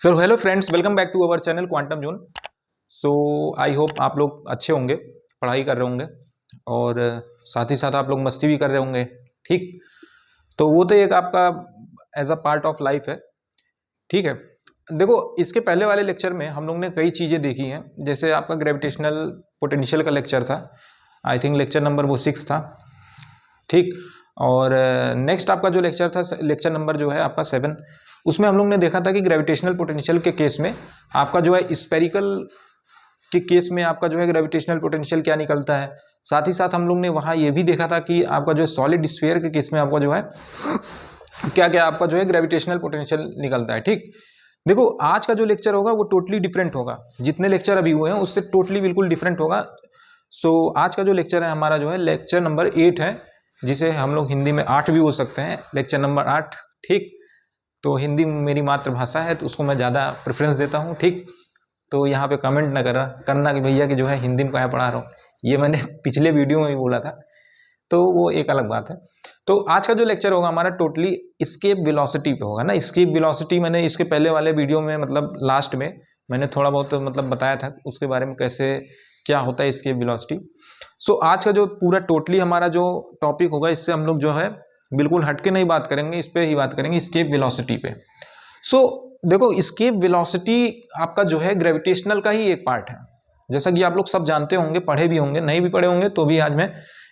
So hello friends, welcome back to our channel Quantum Zone. So I hope आप लोग अच्छे होंगे, पढ़ाई कर रहे होंगे और साथ ही साथ आप लोग मस्ती भी कर रहे होंगे। ठीक, तो वो तो एक आपका as a part of life है। ठीक है, देखो इसके पहले वाले लेक्चर में हम लोग ने कई चीज़ें देखी हैं। जैसे आपका ग्रेविटेशनल पोटेंशियल का लेक्चर था, आई थिंक लेक्चर नंबर वो 6 था। ठीक, और नेक्स्ट आपका जो लेक्चर था, लेक्चर नंबर जो है आपका 7, उसमें हम लोग ने देखा था कि ग्रेविटेशनल पोटेंशियल के केस में आपका जो है स्पेरिकल के केस में आपका जो है ग्रेविटेशनल पोटेंशियल क्या निकलता है। साथ ही साथ हम लोग ने वहाँ ये भी देखा था कि आपका जो है सॉलिड स्फीयर के केस में आपका जो है क्या क्या आपका जो है ग्रेविटेशनल पोटेंशियल निकलता है। ठीक, देखो आज का जो लेक्चर होगा वो टोटली डिफरेंट होगा, जितने लेक्चर अभी हुए हैं उससे टोटली बिल्कुल डिफरेंट होगा। सो आज का जो लेक्चर है हमारा जो है लेक्चर नंबर 8 है, जिसे हम लोग हिंदी में 8 भी बोल सकते हैं, लेक्चर नंबर 8। ठीक, तो हिंदी मेरी मातृभाषा है तो उसको मैं ज़्यादा प्रेफरेंस देता हूँ। ठीक, तो यहाँ पे कमेंट ना करना कि भैया कि जो है हिंदी में क्या पढ़ा रहा हूँ, ये मैंने पिछले वीडियो में भी बोला था, तो वो एक अलग बात है। तो आज का जो लेक्चर होगा हमारा टोटली एस्केप वेलोसिटी पे होगा ना। एस्केप वेलोसिटी मैंने इसके पहले वाले वीडियो में मतलब लास्ट में मैंने थोड़ा बहुत मतलब बताया था उसके बारे में, कैसे क्या होता है एस्केप वेलोसिटी। सो आज का जो पूरा टोटली हमारा जो टॉपिक होगा, इससे हम लोग जो है बिल्कुल हटके नहीं बात करेंगे, इस पे ही बात करेंगे, एस्केप वेलोसिटी पे। सो देखो एस्केप वेलोसिटी आपका जो है ग्रेविटेशनल का ही एक पार्ट है, जैसा कि आप लोग सब जानते होंगे, पढ़े भी होंगे, नहीं भी पढ़े होंगे तो भी आज मैं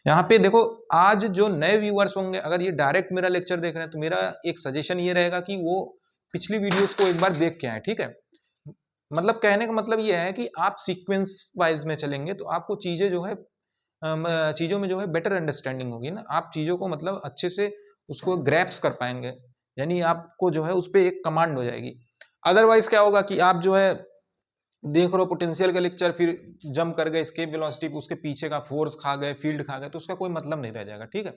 यहाँ पे देखो, आज जो नए व्यूअर्स होंगे अगर ये डायरेक्ट मेरा लेक्चर देख रहे हैं तो मेरा एक सजेशन ये रहेगा कि वो पिछली वीडियोस को एक बार देख के आए। ठीक है, मतलब कहने का मतलब ये है कि आप सीक्वेंस वाइज में चलेंगे तो आपको चीजें जो है चीजों में जो है बेटर अंडरस्टैंडिंग होगी ना, आप चीजों को मतलब अच्छे से उसको ग्रैप्स कर पाएंगे, यानी आपको जो है उस पर एक कमांड हो जाएगी। अदरवाइज क्या होगा कि आप जो है देख रहे हो पोटेंशियल का लेक्चर, फिर जंप कर गए एस्केप वेलोसिटी, उसके पीछे का फोर्स खा गए, फील्ड खा गए, तो उसका कोई मतलब नहीं रह जाएगा। ठीक है,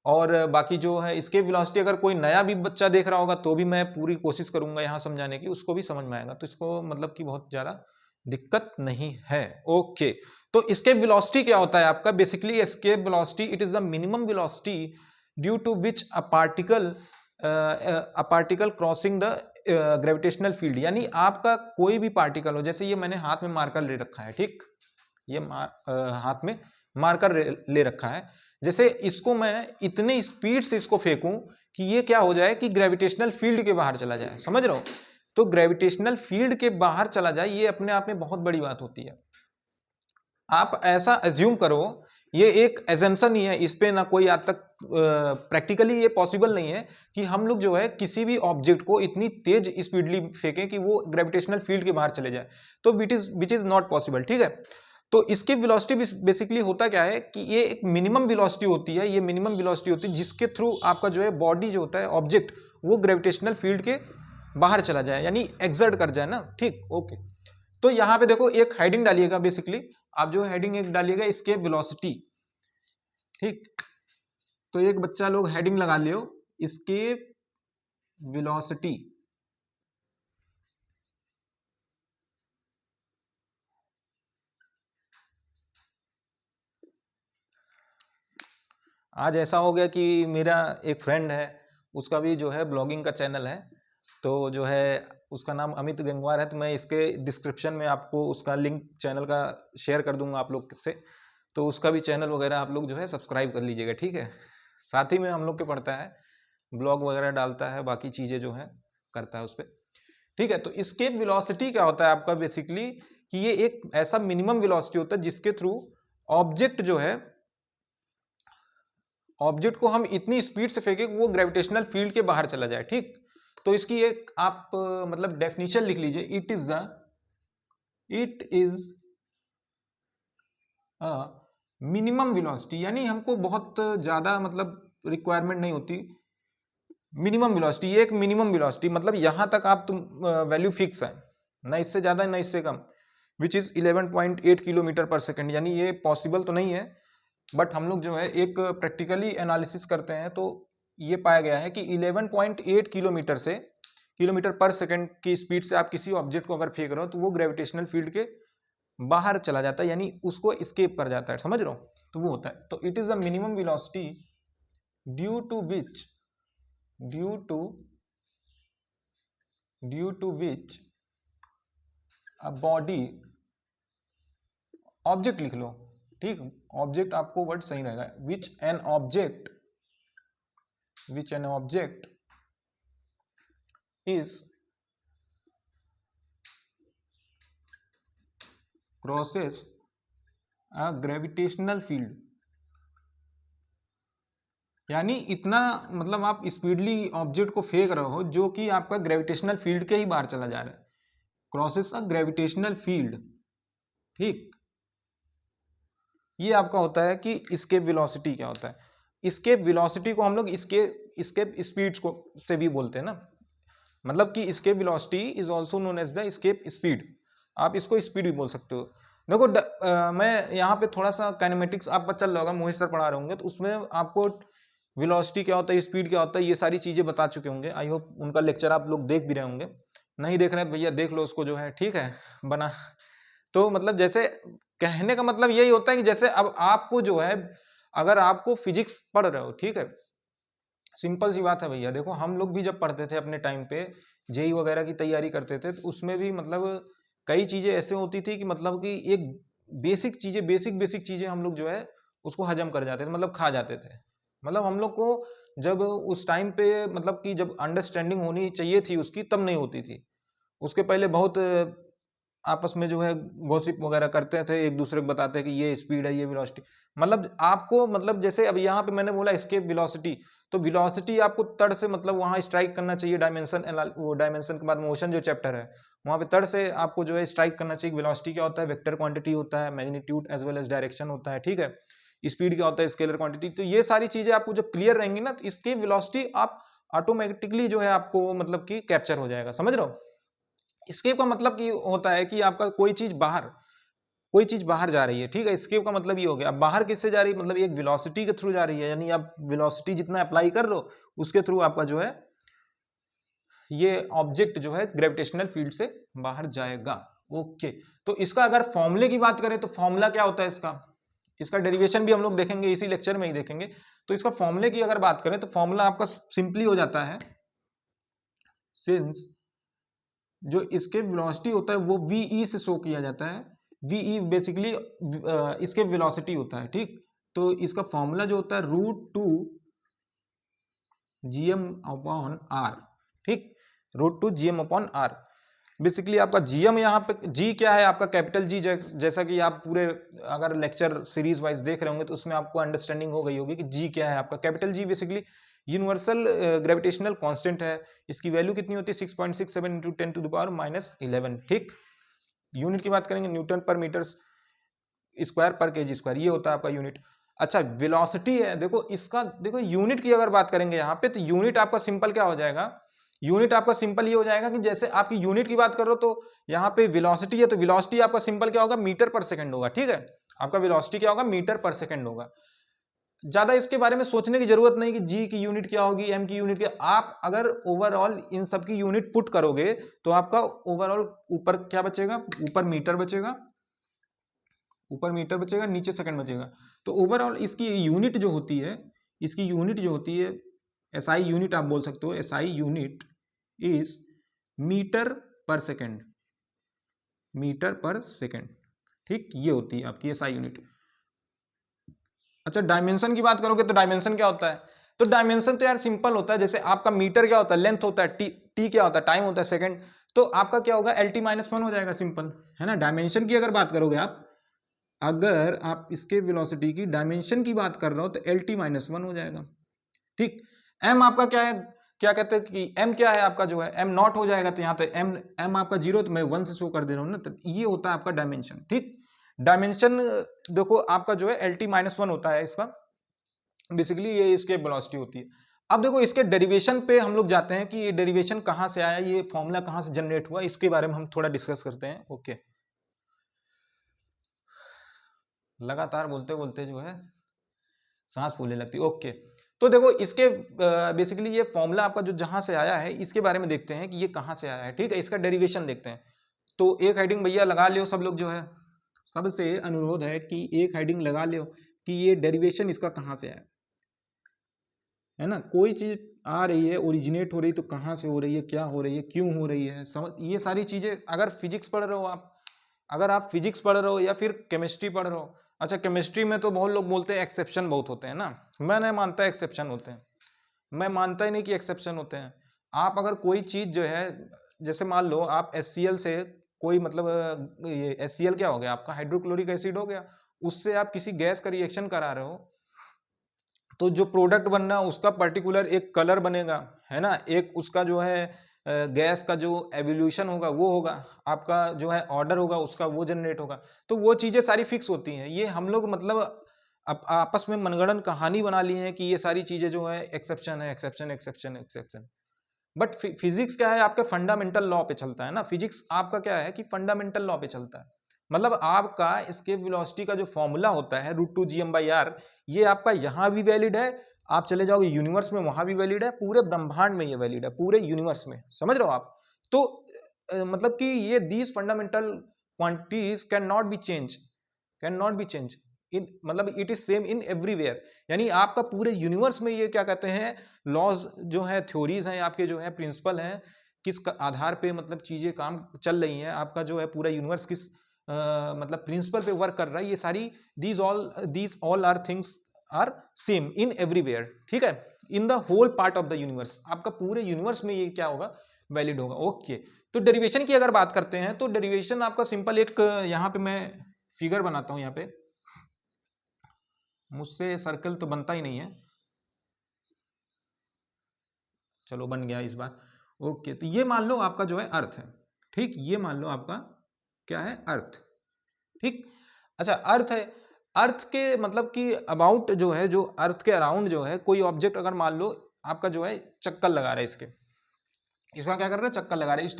और बाकी जो है एस्केप वेलोसिटी अगर कोई नया भी बच्चा देख रहा होगा तो भी मैं पूरी कोशिश करूंगा यहाँ समझाने की, उसको भी समझ में आएगा, तो इसको मतलब कि बहुत ज्यादा दिक्कत नहीं है। ओके, तो एस्केप वेलोसिटी क्या होता है आपका? Basically escape velocity it is the minimum velocity due to which a particle crossing the gravitational field, यानी आपका कोई भी पार्टिकल हो, जैसे ये मैंने हाथ में मार्कर ले रखा है। ठीक, ये हाथ में मार्कर ले रखा है, जैसे इसको मैं इतने स्पीड से इसको फेंकूं कि ये क्या हो जाए कि ग्रेविटेशनल फील्ड के बाहर चला जाए, समझ रहे हो? तो ग्रेविटेशनल फील्ड के बाहर चला जाए, ये अपने आप में बहुत बड़ी बात होती है। आप ऐसा अज्यूम करो, ये एक एजम्पशन ही है, इस पे ना कोई आज तक प्रैक्टिकली ये पॉसिबल नहीं है कि हम लोग जो है किसी भी ऑब्जेक्ट को इतनी तेज स्पीडली फेंकें कि वो ग्रेविटेशनल फील्ड के बाहर चले जाए, तो विच इज नॉट पॉसिबल। ठीक है, तो इसकी वेलोसिटी बेसिकली होता क्या है कि ये एक मिनिमम वेलोसिटी होती है, ये मिनिमम वेलोसिटी होती है जिसके थ्रू आपका जो है बॉडी जो होता है ऑब्जेक्ट, वो ग्रेविटेशनल फील्ड के बाहर चला जाए, यानी एक्सर्ट कर जाए ना। ठीक, ओके, तो यहाँ पे देखो एक हेडिंग डालिएगा, बेसिकली आप जो हेडिंग एक डालिएगा एस्केप वेलोसिटी। ठीक, तो एक बच्चा लोग हेडिंग लगा लियो एस्केप वेलोसिटी। आज ऐसा हो गया कि मेरा एक फ्रेंड है, उसका भी जो है ब्लॉगिंग का चैनल है, तो जो है उसका नाम अमित गंगवार है, तो मैं इसके डिस्क्रिप्शन में आपको उसका लिंक चैनल का शेयर कर दूंगा आप लोग से, तो उसका भी चैनल वगैरह आप लोग जो है सब्सक्राइब कर लीजिएगा। ठीक है, साथ ही में हम लोग के पढ़ता है, ब्लॉग वगैरह डालता है, बाकी चीज़ें जो है करता है उस पर। ठीक है, तो एस्केप वेलोसिटी क्या होता है आपका? बेसिकली कि ये एक ऐसा मिनिमम वेलोसिटी होता है जिसके थ्रू ऑब्जेक्ट जो है, ऑब्जेक्ट को हम इतनी स्पीड से फेंके वो ग्रेविटेशनल फील्ड के बाहर चला जाए। ठीक, तो इसकी एक आप मतलब डेफिनेशन लिख लीजिए, इट इज मिनिमम वेलोसिटी, यानी हमको बहुत ज्यादा मतलब रिक्वायरमेंट नहीं होती। मिनिमम वेलोसिटी, ये एक मिनिमम वेलोसिटी मतलब यहां तक आप तुम वैल्यू फिक्स है, ना इससे ज्यादा ना इससे कम, विच इज 11.8 किलोमीटर पर सेकेंड, यानी ये पॉसिबल तो नहीं है, बट हम लोग जो है एक प्रैक्टिकली एनालिसिस करते हैं तो ये पाया गया है कि 11.8 किलोमीटर पर सेकंड की स्पीड से आप किसी ऑब्जेक्ट को अगर फेंक रहे हो तो वो ग्रेविटेशनल फील्ड के बाहर चला जाता है, यानी उसको स्केप कर जाता है, समझ रहे हो? तो वो होता है, तो it is a minimum velocity due to due to which a body, object लिख लो, ठीक, ऑब्जेक्ट आपको वर्ड सही रहेगा, which an object is crosses a gravitational field, यानी इतना मतलब आप स्पीडली ऑब्जेक्ट को फेंक रहे हो जो कि आपका ग्रेविटेशनल फील्ड के ही बाहर चला जा रहा है, क्रॉसेस अ ग्रेविटेशनल फील्ड, ठीक। ये आपका होता है कि इसकेप वेलोसिटी क्या होता है, इसकेप वेलोसिटी को हम लोग इसकेप स्पीड को से भी बोलते हैं ना, मतलब कि escape velocity is also known as the escape speed, आप इसको स्पीड भी बोल सकते हो। देखो मैं यहाँ पे थोड़ा सा काइनेमेटिक्स आपका चल रहा होगा, मोहित सर पढ़ा रहे होंगे, तो उसमें आपको वेलोसिटी क्या होता है, स्पीड क्या होता है, ये सारी चीजें बता चुके होंगे। आई होप उनका लेक्चर आप लोग देख भी रहे होंगे, नहीं देख रहे हैं तो भैया देख लो उसको जो है, ठीक है बना। तो मतलब जैसे कहने का मतलब यही होता है कि जैसे अब आपको जो है, अगर आपको फिजिक्स पढ़ रहे हो, ठीक है, सिंपल सी बात है भैया, देखो हम लोग भी जब पढ़ते थे अपने टाइम पे, जेई वगैरह की तैयारी करते थे, तो उसमें भी मतलब कई चीजें ऐसे होती थी कि मतलब कि एक बेसिक चीजें हम लोग जो है उसको हजम कर जाते थे, मतलब खा जाते थे। मतलब हम लोग को जब उस टाइम पे मतलब कि जब अंडरस्टैंडिंग होनी चाहिए थी उसकी, तब नहीं होती थी। उसके पहले बहुत आपस में जो है गॉसिप वगैरह करते थे, एक दूसरे को बताते कि ये स्पीड है, ये वेलोसिटी, मतलब आपको मतलब जैसे अब यहाँ पे मैंने बोला एस्केप वेलोसिटी, तो वेलोसिटी आपको तड़ से मतलब वहां स्ट्राइक करना चाहिए, डायमेंशन, वो डायमेंशन के बाद मोशन जो चैप्टर है वहां पे तड़ से आपको जो है स्ट्राइक करना चाहिए। वेलोसिटी क्या होता है, वेक्टर क्वांटिटी होता है, magnitude as well as direction होता है, ठीक है। स्पीड क्या होता है, स्केलर क्वांटिटी। तो ये सारी चीजें आपको जब क्लियर रहेंगी ना, तो इसकी वेलोसिटी आप ऑटोमेटिकली जो है आपको मतलब कि कैप्चर हो जाएगा, समझ रहे हो। एस्केप का मतलब कि होता है कि आपका कोई चीज बाहर जा रही है, ठीक है, एस्केप का मतलब ये हो गया। अब बाहर किससे जा रही है, मतलब एक वेलोसिटी के थ्रू जा रही है, यानी आप वेलोसिटी जितना अप्लाई कर लो उसके थ्रू आपका जो है ये ऑब्जेक्ट जो है ग्रेविटेशनल फील्ड से बाहर जाएगा। ओके, तो इसका अगर फॉर्मूले की बात करें तो फॉर्मूला क्या होता है इसका डेरिवेशन भी हम लोग देखेंगे, इसी लेक्चर में ही देखेंगे। तो इसका फॉर्मूले की अगर बात करें तो फॉर्मूला आपका सिंपली हो जाता है, सिंस जो इसके वेलोसिटी होता है वो वी से शो किया जाता है, वी बेसिकली इसके वेलोसिटी होता है, ठीक। तो इसका फॉर्मूला जो होता है √2 GM अपॉन आर, ठीक, √2 GM अपॉन आर। बेसिकली आपका जीएम यहाँ पे, जी क्या है आपका कैपिटल जी, जैसा कि आप पूरे अगर लेक्चर सीरीज वाइज देख रहे होंगे तो उसमें आपको अंडरस्टैंडिंग हो गई होगी कि जी क्या है आपका। Capital G basically universal gravitational constant है, इसकी वैल्यू कितनी होती है 6.67 इंटू 10⁻⁻11, ठीक। यूनिट की बात करेंगे न्यूटन पर मीटर स्क्वायर पर केजी स्क्वायर, ये होता है आपका यूनिट। अच्छा वेलोसिटी है, देखो इसका देखो यूनिट की अगर बात करेंगे यहाँ पे, तो यूनिट आपका सिंपल क्या हो जाएगा, यूनिट आपका सिंपल ये हो जाएगा कि जैसे आपकी यूनिट की बात करो तो यहाँ पे वेलोसिटी है, तो वेलोसिटी आपका सिंपल क्या होगा, मीटर पर सेकंड होगा, ठीक है। आपका वेलोसिटी क्या होगा, मीटर पर सेकंड होगा। ज्यादा इसके बारे में सोचने की जरूरत नहीं कि जी की यूनिट क्या होगी, एम की यूनिट क्या। आप अगर ओवरऑल इन सब की यूनिट पुट करोगे तो आपका ओवरऑल ऊपर क्या बचेगा, ऊपर मीटर बचेगा, नीचे सेकंड बचेगा। तो ओवरऑल इसकी यूनिट जो होती है, एसआई यूनिट आप बोल सकते हो, एसआई यूनिट इज मीटर पर सेकंड, ठीक, ये होती है आपकी एसआई यूनिट। अच्छा डायमेंशन की बात करोगे तो डायमेंशन क्या होता है, तो डायमेंशन तो यार सिंपल होता है, जैसे आपका मीटर क्या होता है, लेंथ होता है, टी क्या होता है, टाइम होता है, सेकंड, तो आपका क्या होगा LT-1 हो जाएगा, सिंपल है ना। डायमेंशन की अगर बात करोगे आप, अगर आप इसके वेलोसिटी की डायमेंशन की बात कर रहे हो तो LT-1 हो जाएगा, ठीक। एम आपका क्या है, क्या कहते हैं कि एम क्या है आपका जो है एम नॉट हो जाएगा, तो यहाँ पे एम आपका 0, तो मैं 1 से शो कर दे रहा हूँ ना, तो ये होता है आपका डायमेंशन, ठीक। डायमेंशन देखो आपका जो है LT-1 होता है इसका, बेसिकली ये इसके वेलोसिटी होती है। अब देखो इसके डेरिवेशन पे हम लोग जाते हैं कि ये डेरिवेशन कहाँ से आया, ये फॉर्मूला कहाँ से जनरेट हुआ, इसके बारे में हम थोड़ा डिस्कस करते हैं। ओके, लगातार बोलते बोलते जो है सांस फूलने लगती है। ओके, तो देखो इसके बेसिकली ये फॉर्मूला आपका जो जहां से आया है इसके बारे में देखते हैं कि ये कहां से आया है, ठीक है। इसका डेरिवेशन देखते हैं। तो एक हेडिंग भैया लगा लियो सब लोग जो है, सबसे अनुरोध है कि एक हेडिंग लगा लियो कि ये डेरिवेशन इसका कहां से आया। है ना। कोई चीज आ रही है, ओरिजिनेट हो रही, तो कहाँ से हो रही है, क्या हो रही है, क्यों हो रही है, समझ, ये सारी चीजें अगर फिजिक्स पढ़ रहे हो आप, अगर आप फिजिक्स पढ़ रहे हो या फिर केमिस्ट्री पढ़ रहे हो। अच्छा, केमिस्ट्री में तो बहुत लोग बोलते हैं एक्सेप्शन बहुत होते हैं ना, मैं नहीं मानता एक्सेप्शन होते हैं, मैं मानता ही नहीं कि एक्सेप्शन होते हैं। आप अगर कोई चीज जो है, जैसे मान लो आप HCl से कोई मतलब ये HCl क्या हो गया आपका, हाइड्रोक्लोरिक एसिड हो गया, उससे आप किसी गैस का रिएक्शन करा रहे हो, तो जो प्रोडक्ट बनना उसका पर्टिकुलर एक कलर बनेगा, है ना, एक उसका जो है गैस का जो एवोल्यूशन होगा वो होगा, आपका जो है ऑर्डर होगा उसका वो जनरेट होगा। तो वो चीजें सारी फिक्स होती हैं। ये हम लोग मतलब आपस में मनगढ़ंत कहानी बना ली है कि ये सारी चीजें जो है एक्सेप्शन है, exception exception exception. But physics क्या है, आपके फंडामेंटल लॉ पे चलता है ना। फिजिक्स आपका क्या है कि फंडामेंटल लॉ पे चलता है। मतलब आपका एस्केप वेलोसिटी का जो फॉर्मूला होता है √2gm/r, ये आपका यहां भी वैलिड है, आप चले जाओगे यूनिवर्स में वहां भी वैलिड है, पूरे ब्रह्मांड में ये वैलिड है, पूरे यूनिवर्स में, समझ रहे हो आप। तो मतलब कि ये these fundamental quantities can not be change, can not be change in, मतलब it is same in everywhere. यानी आपका पूरे यूनिवर्स में ये क्या कहते हैं, लॉज जो है, थ्योरीज हैं आपके, जो है प्रिंसिपल हैं, किस आधार पे मतलब चीजें काम चल रही हैं, आपका जो है पूरा यूनिवर्स किस मतलब प्रिंसिपल पे वर्क कर रहा है, ये सारी these all are things are same in everywhere, ठीक है, in the whole part of the universe. आपका पूरे यूनिवर्स में ये क्या होगा, वैलिड होगा। ओके, तो डेरिवेशन की अगर बात करते हैं तो डेरिवेशन आपका सिंपल एक, यहाँ पे मैं फिगर बनाता हूं, यहाँ पे मुझसे सर्कल तो बनता ही नहीं है, चलो बन गया इस बार। ओके, तो ये मान लो आपका जो है अर्थ है, ठीक, ये मान लो आपका क्या है, अर्थ, ठीक। अच्छा, अर्थ है, अर्थ के मतलब कि अबाउट जो है, जो अर्थ के अराउंड जो है कोई ऑब्जेक्ट अगर मान लो आपका जो है चक्कर लगा रहा है, इसका क्या कर रहा है, चक्कर लगा रहा है, इस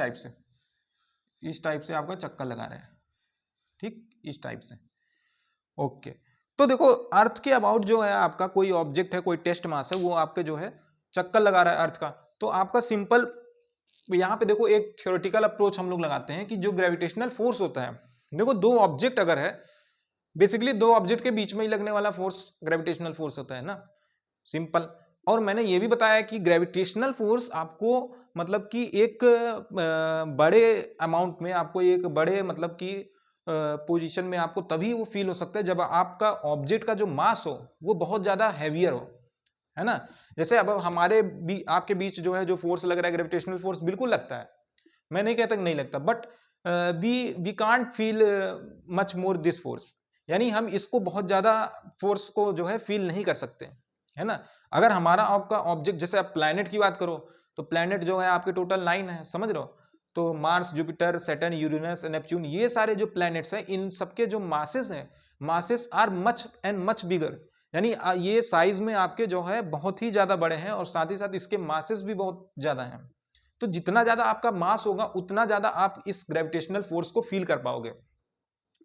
टाइप से आपका चक्कर लगा रहा है, ठीक, इस टाइप से। ओके, तो देखो अर्थ के अबाउट जो है आपका कोई ऑब्जेक्ट है, कोई टेस्ट मास है, वो आपके जो है चक्कर लगा रहा है अर्थ का, तो आपका सिंपल यहाँ पे देखो एक थ्योरेटिकल अप्रोच हम लोग लगाते हैं कि जो ग्रेविटेशनल फोर्स होता है, देखो दो ऑब्जेक्ट अगर है, बेसिकली दो ऑब्जेक्ट के बीच में ही लगने वाला फोर्स ग्रेविटेशनल फोर्स होता है ना, सिंपल। और मैंने ये भी बताया कि ग्रेविटेशनल फोर्स आपको मतलब कि एक बड़े अमाउंट में, आपको एक बड़े मतलब कि पोजीशन में आपको तभी वो फील हो सकता है जब आपका ऑब्जेक्ट का जो मास हो वो बहुत ज्यादा हैवियर हो, है ना। जैसे अब हमारे आपके बीच जो है जो फोर्स लग रहा है ग्रेविटेशनल फोर्स, बिल्कुल लगता है, मैं नहीं कहता कि नहीं लगता, but we can't feel much more this force, यानी हम इसको बहुत ज्यादा फोर्स को जो है फील नहीं कर सकते, है ना। अगर हमारा आपका ऑब्जेक्ट, जैसे आप प्लैनेट की बात करो, तो प्लैनेट जो है आपके टोटल 9 है, समझ रहे हो। तो Mars, Jupiter, Saturn, Uranus, Neptune, ये सारे जो प्लैनेट्स हैं, इन सबके जो मासेस हैं, masses are much and much bigger, यानी ये साइज में आपके जो है बहुत ही ज्यादा बड़े हैं, और साथ ही साथ इसके मासेस भी बहुत ज्यादा हैं। तो जितना ज्यादा आपका मास होगा उतना ज्यादा आप इस ग्रेविटेशनल फोर्स को फील कर पाओगे।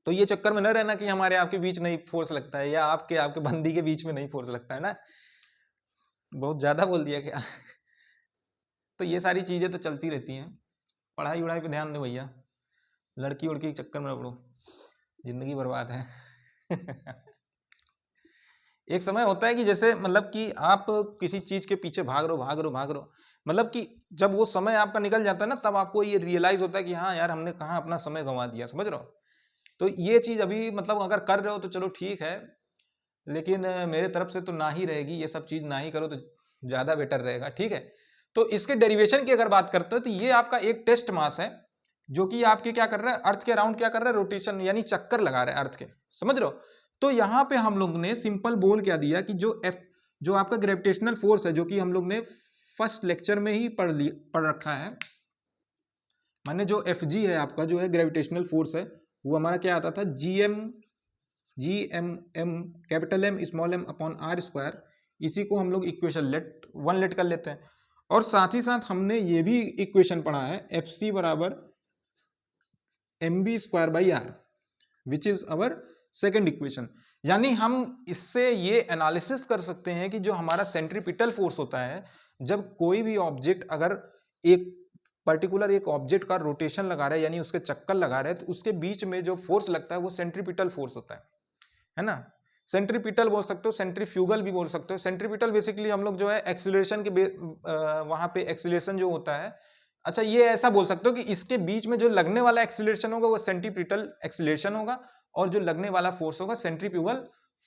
तो ये चक्कर में न रहना कि हमारे आपके बीच नहीं फोर्स लगता है, या आपके आपके बंदी के बीच में नहीं फोर्स लगता है ना, बहुत ज्यादा बोल दिया क्या। तो ये सारी चीजें तो चलती रहती हैं, पढ़ाई वढ़ाई पे ध्यान दो भैया, लड़की उड़की के चक्कर में न पड़ो, जिंदगी बर्बाद है। एक समय होता है कि जैसे मतलब कि आप किसी चीज के पीछे भाग रहे हो, भाग रहे हो, भाग रहे हो, मतलब कि जब वो समय आपका निकल जाता है ना, तब आपको ये रियलाइज होता है कि हाँ यार, हमने कहाँ अपना समय गंवा दिया, समझ रहे हो। तो ये चीज अभी मतलब अगर कर रहे हो तो चलो ठीक है, लेकिन मेरे तरफ से तो ना ही रहेगी, ये सब चीज ना ही करो तो ज्यादा बेटर रहेगा, ठीक है। तो इसके डेरिवेशन की अगर बात करते हो, तो ये आपका एक टेस्ट मास है, जो कि आपके क्या कर रहा है, अर्थ के अराउंड क्या कर रहा है, रोटेशन, यानी चक्कर लगा रहा है अर्थ के, समझ रहे हो। तो यहाँ पे हम लोग ने सिंपल बोल क्या दिया कि जो आपका ग्रेविटेशनल फोर्स है, जो कि हम लोग ने फर्स्ट लेक्चर में ही पढ़ रखा है, माने जो Fg है आपका, जो है ग्रेविटेशनल फोर्स है, वो हमारा क्या आता था, G M capital M small m upon r square. इसी को हम लोग इक्वेशन लेट कर लेते हैं, और साथ ही साथ हमने ये भी इक्वेशन पढ़ा है, Fc बराबर mv²/r, which is our second equation. यानी हम इससे ये एनालिसिस कर सकते हैं कि जो हमारा सेंट्रीपिटल फोर्स होता है, जब कोई भी ऑब्जेक्ट अगर एक पर्टिकुलर एक ऑब्जेक्ट का रोटेशन लगा रहा है, यानी उसके चक्कर लगा रहे हैं, तो उसके बीच में जो फोर्स लगता है वो सेंट्रीपिटल फोर्स होता है ना। सेंट्रीपिटल बोल सकते हो, सेंट्रीफ्यूगल भी बोल सकते हो। सेंट्रीपिटल बेसिकली हम लोग जो है एक्सीलरेशन के वहां पे एक्सीलरेशन जो होता है, अच्छा ये ऐसा बोल सकते हो कि इसके बीच में जो लगने वाला एक्सीलरेशन होगा वो सेंट्रीपिटल एक्सीलरेशन होगा, और जो लगने वाला फोर्स होगा सेंट्रीफ्यूगल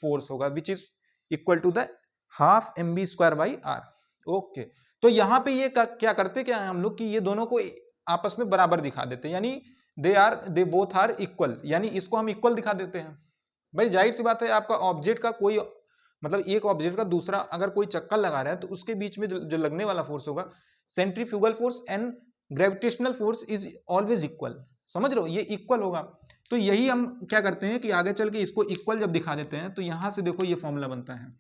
फोर्स होगा, which is equal to the half mv²/r। Okay, तो यहाँ पे ये क्या करते क्या है हम लोग कि ये दोनों को आपस में बराबर दिखा देते हैं, यानी दे बोथ आर इक्वल, यानी इसको हम इक्वल दिखा देते हैं। भाई जाहिर सी बात है, आपका ऑब्जेक्ट का कोई मतलब एक ऑब्जेक्ट का दूसरा अगर कोई चक्कर लगा रहा है तो उसके बीच में जो लगने वाला फोर्स होगा centrifugal force and gravitational force is always equal. समझ रहे हो, ये इक्वल होगा। तो यही हम क्या करते हैं कि आगे चल के इसको इक्वल जब दिखा देते हैं तो यहां से देखो ये फॉर्मूला बनता है।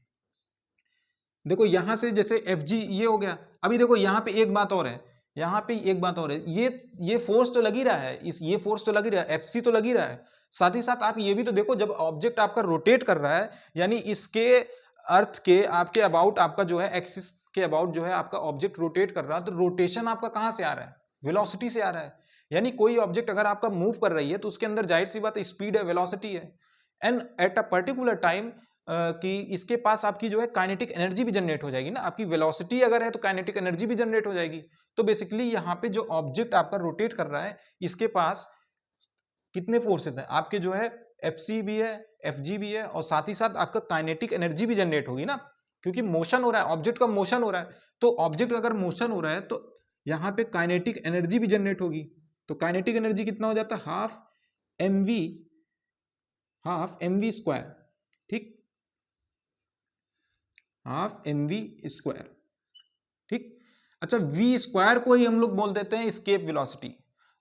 देखो यहां से जैसे एफ जी ये हो गया। अभी देखो यहाँ पे एक बात और है, यहाँ पे एक बात और है, ये फोर्स तो लग ही रहा है, ये फोर्स तो लग ही रहा है, एफ सी तो लग ही रहा है। साथ ही साथ आप ये भी तो देखो, जब ऑब्जेक्ट आपका रोटेट कर रहा है, यानी इसके अर्थ के आपके अबाउट आपका जो है एक्सिस के अबाउट जो है आपका ऑब्जेक्ट रोटेट कर रहा है, तो रोटेशन आपका कहां से आ रहा है? वेलोसिटी से आ रहा है। यानी कोई ऑब्जेक्ट अगर आपका मूव कर रही है तो उसके अंदर जाहिर सी बात है स्पीड है, वेलोसिटी है, and at a particular time कि इसके पास आपकी जो है काइनेटिक एनर्जी भी जनरेट हो जाएगी ना। आपकी वेलोसिटी अगर है तो काइनेटिक एनर्जी भी जनरेट हो जाएगी। तो बेसिकली यहाँ पे जो ऑब्जेक्ट आपका रोटेट कर रहा है इसके पास कितने फोर्सेस हैं आपके, जो है एफ सी भी है, एफ जी भी है, और साथ ही साथ आपका काइनेटिक एनर्जी भी जनरेट होगी ना, क्योंकि मोशन हो रहा है, ऑब्जेक्ट का मोशन हो रहा है। तो ऑब्जेक्ट अगर मोशन हो रहा है तो यहाँ पे काइनेटिक एनर्जी भी जनरेट होगी। तो काइनेटिक एनर्जी कितना हो जाता है? Half M V square. ठीक, हाफ एम वी स्क्वायर। ठीक, अच्छा वी स्क्वायर को ही हम लोग बोल देते हैं एस्केप वेलोसिटी।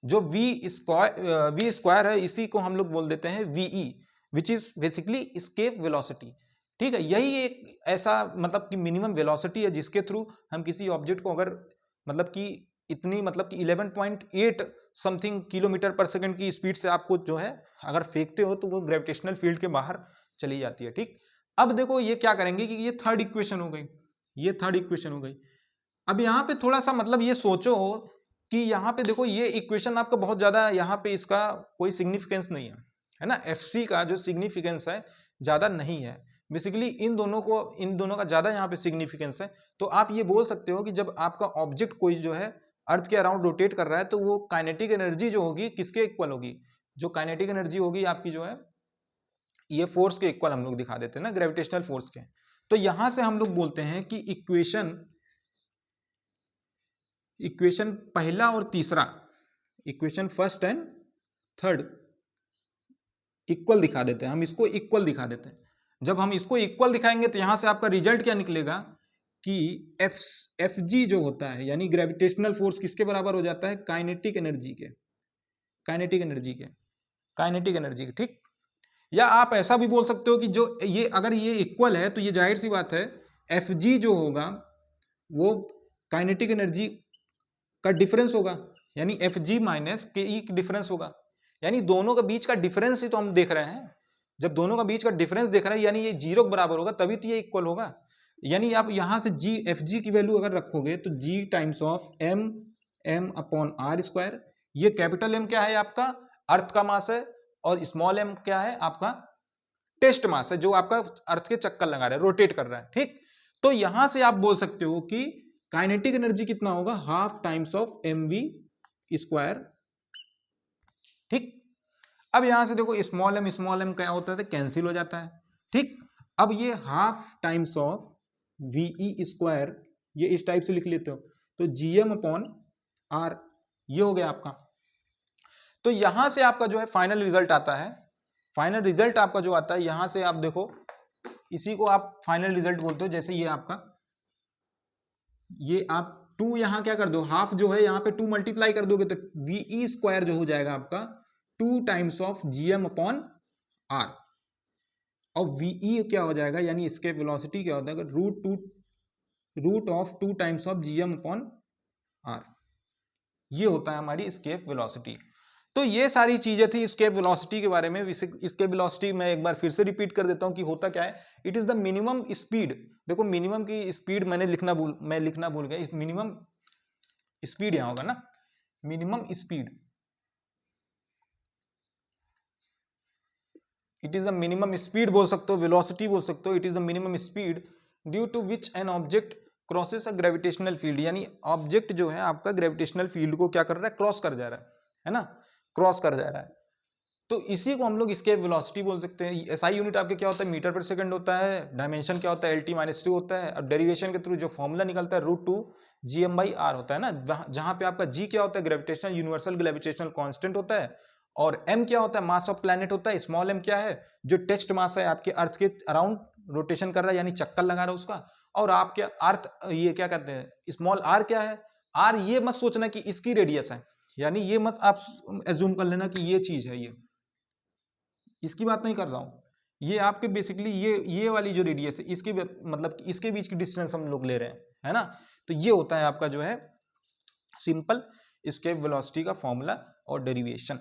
जो वी स्क्वायर है इसी को हम लोग बोल देते हैं VE, which is basically escape velocity. ठीक है, यही एक ऐसा मतलब कि मिनिमम वेलोसिटी है जिसके थ्रू हम किसी ऑब्जेक्ट को अगर मतलब कि इतनी मतलब कि 11.8 समथिंग किलोमीटर पर सेकंड की स्पीड से आपको जो है अगर फेंकते हो तो वो ग्रेविटेशनल फील्ड के बाहर चली जाती है। ठीक, अब देखो ये क्या करेंगे कि ये थर्ड इक्वेशन हो गई, ये थर्ड इक्वेशन हो गई। अब यहाँ पे थोड़ा सा मतलब ये सोचो कि यहाँ पे देखो ये इक्वेशन आपका बहुत ज्यादा यहाँ पे इसका कोई सिग्निफिकेंस नहीं है ना। एफ सी का जो सिग्निफिकेंस है ज्यादा नहीं है, बेसिकली इन दोनों का ज्यादा यहाँ पे सिग्निफिकेंस है। तो आप ये बोल सकते हो कि जब आपका ऑब्जेक्ट कोई जो है अर्थ के अराउंड रोटेट कर रहा है तो वो काइनेटिक एनर्जी जो होगी किसके इक्वल होगी? जो काइनेटिक एनर्जी होगी आपकी जो है ये फोर्स के इक्वल हम लोग दिखा देते हैं ना, ग्रेविटेशनल फोर्स के। तो यहां से हम लोग बोलते हैं कि इक्वेशन पहला और तीसरा, equation first and third equal दिखा देते हैं, हम इसको इक्वल दिखा देते हैं। जब हम इसको इक्वल दिखाएंगे तो यहां से आपका रिजल्ट क्या निकलेगा कि एफ जी जो होता है यानी ग्रेविटेशनल फोर्स किसके बराबर हो जाता है? काइनेटिक एनर्जी के, काइनेटिक एनर्जी के, काइनेटिक एनर्जी के। ठीक, या आप ऐसा भी बोल सकते हो कि जो ये अगर ये इक्वल है तो ये जाहिर सी बात है एफ जी जो होगा वो काइनेटिक एनर्जी का डिफरेंस होगा, यानी एफ जी माइनस के ई डिफरेंस होगा। यानी दोनों के बीच का डिफरेंस ही तो हम देख रहे हैं। जब दोनों का बीच का डिफरेंस देख रहे हैं यानी ये जीरो के बराबर होगा, तभी तो ये इक्वल होगा। यानी आप यहां से जी एफ जी की वैल्यू अगर रखोगे तो G times of M upon R square. ये कैपिटल एम क्या है? आपका अर्थ का मास है, और स्मॉल एम क्या है? आपका टेस्ट मास है, जो आपका अर्थ के चक्कर लगा रहा है, रोटेट कर रहा है। ठीक, तो यहां से आप बोल सकते हो कि काइनेटिक एनर्जी कितना होगा? Half times of M V square. ठीक, अब यहां से देखो स्मॉल एम क्या होता है? कैंसिल हो जाता है। ठीक, अब ये half times of VE square ये इस टाइप से लिख लेते हो, तो जीएम अपॉन आर ये हो गया आपका। तो यहां से आपका जो है फाइनल रिजल्ट आता है, फाइनल रिजल्ट आपका जो आता है यहां से आप देखो, इसी को आप फाइनल रिजल्ट बोलते हो। जैसे ये आपका, ये आप टू यहां क्या कर दो, हाफ जो है यहां पे टू मल्टीप्लाई कर दोगे तो वीई स्क्वायर जो हो जाएगा आपका 2 times of GM upon R. और वीई क्या हो जाएगा, यानी इसके वेलोसिटी क्या होता है? Root of 2 times of GM upon R. ये होता है हमारी स्केप वेलोसिटी। तो ये सारी चीजें थी स्केप वेलोसिटी के बारे में। स्केप वेलोसिटी मैं एक बार फिर से रिपीट कर देता हूं कि होता क्या है। It is the minimum speed. देखो मिनिमम की स्पीड मैं लिखना भूल गया। मिनिमम स्पीड यहां होगा ना, minimum speed it is the minimum speed बोल सकते हो, वेलोसिटी बोल सकते हो, it is the minimum speed due to which an object crosses a gravitational field, यानी ऑब्जेक्ट जो है आपका ग्रेविटेशनल फील्ड को क्या कर रहा है, क्रॉस कर जा रहा है ना, क्रॉस कर जा रहा है। तो इसी को हम लोग escape वेलोसिटी बोल सकते हैं। एसआई यूनिट आपके क्या होता है, मीटर पर सेकंड होता है, डायमेंशन क्या होता है, LT-2 होता है, और डेरिवेशन के थ्रू जो फॉर्मूला निकलता है √2 gm/r होता है ना, जहां पे आपका g क्या होता है, ग्रेविटेशनल यूनिवर्सल ग्रेविटेशनल कांस्टेंट होता है, और m क्या होता है, मास ऑफ प्लैनेट होता है, स्मॉल m क्या है, जो टेस्ट मास है आपके अर्थ के अराउंड रोटेशन कर रहा है, यानी चक्कर लगा रहा है उसका, और आपके अर्थ ये क्या कहते हैं, स्मॉल r क्या है, r ये मत सोचना कि इसकी रेडियस है, यानी ये मत आप एज्यूम कर लेना कि ये चीज है, ये इसकी बात नहीं कर रहा हूं, ये आपके बेसिकली ये वाली जो रेडियस है इसके मतलब इसके बीच की डिस्टेंस हम लोग ले रहे हैं, है ना। तो ये होता है आपका जो है सिंपल एस्केप वेलोसिटी का फॉर्मूला और डेरिवेशन।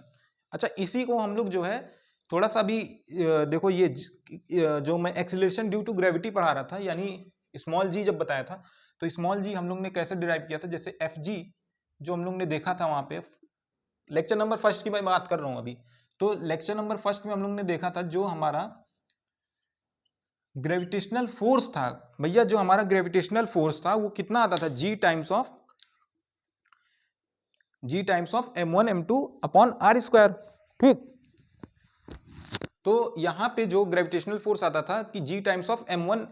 अच्छा, इसी को हम लोग जो है थोड़ा सा भी देखो, ये जो मैं एक्सीलरेशन ड्यू टू ग्रेविटी पढ़ा रहा था, यानी स्मॉल जी जब बताया था, तो स्मॉल जी हम लोग ने कैसे डिराइव किया था, जैसे एफ जी जो हम लोग ने देखा था वहां पे, लेक्चर नंबर फर्स्ट की मैं बात कर रहा हूं अभी, तो लेक्चर नंबर फर्स्ट में हम लोग ने देखा था जो हमारा ग्रेविटेशनल फोर्स था भैया, जो हमारा ग्रेविटेशनल फोर्स था वो कितना आता था, g times of m1 m2 upon r square, ठीक। तो यहां पे जो ग्रेविटेशनल फोर्स आता था कि g times of m1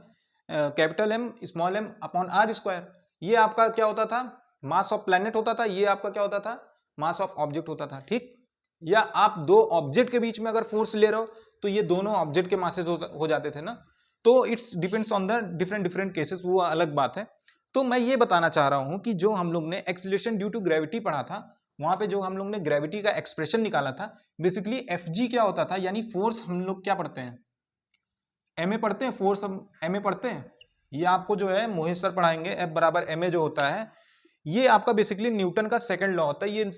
capital M small m upon r square, ये आपका क्या होता था, मास ऑफ प्लैनेट होता था, ये आपका क्या होता था, मास ऑफ ऑब्जेक्ट होता था, ठीक। या आप दो ऑब्जेक्ट के बीच में अगर फोर्स ले रहे हो तो ये दोनों ऑब्जेक्ट के मासेस हो जाते थे ना, तो it's depends on the different cases, वो अलग बात है। तो मैं ये बताना चाह रहा हूं कि जो हम लोग ने एक्सीलरेशन ड्यू टू ग्रेविटी पढ़ा था, वहां पे जो हम लोग ने ग्रेविटी का एक्सप्रेशन निकाला था, बेसिकली एफ जी क्या होता था, यानी फोर्स हम लोग क्या पढ़ते हैं, एम ए पढ़ते हैं, फोर्स हम एम ए पढ़ते हैं, ये आपको जो है मोहित सर पढ़ाएंगे, एफ बराबर एम ए जो होता है, ये आपका बेसिकली न्यूटन का सेकंड लॉ होता है। ये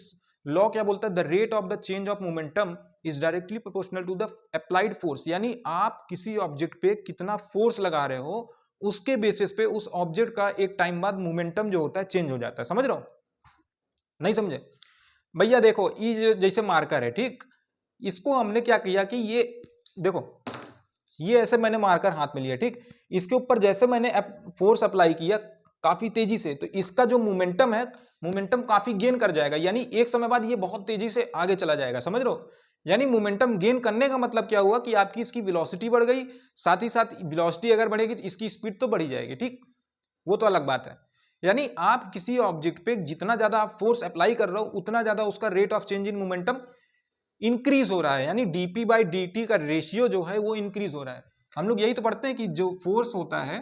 लॉ क्या बोलता है, the rate of the change of momentum is directly proportional to the applied force, यानी आप किसी ऑब्जेक्ट पे कितना फोर्स लगा रहे हो उसके बेसिस पे उस ऑब्जेक्ट का एक टाइम बाद मोमेंटम जो होता है चेंज हो जाता है, समझ रहे हो, नहीं समझे भैया। देखो ये जैसे मार्कर है, ठीक, इसको हमने क्या किया कि ये देखो, ये ऐसे मैंने मार्कर हाथ में लिया, ठीक, इसके ऊपर जैसे मैंने फोर्स अप्लाई किया काफी तेजी से, तो इसका जो मोमेंटम है, मोमेंटम काफी गेन कर जाएगा, यानी एक समय बाद ये बहुत तेजी से आगे चला जाएगा, समझ रहे हो। यानी मोमेंटम गेन करने का मतलब क्या हुआ कि आपकी इसकी वेलोसिटी बढ़ गई, साथ ही साथ वेलोसिटी अगर बढ़ेगी तो इसकी स्पीड तो बढ़ी जाएगी, ठीक, वो तो अलग बात है। यानी आप किसी ऑब्जेक्ट पे जितना ज्यादा आप फोर्स अप्लाई कर रहे हो उतना ज्यादा उसका rate of change in momentum increase हो रहा है, यानी dp/dt का रेशियो जो है वो इंक्रीज हो रहा है। हम लोग यही तो पढ़ते हैं कि जो फोर्स होता है,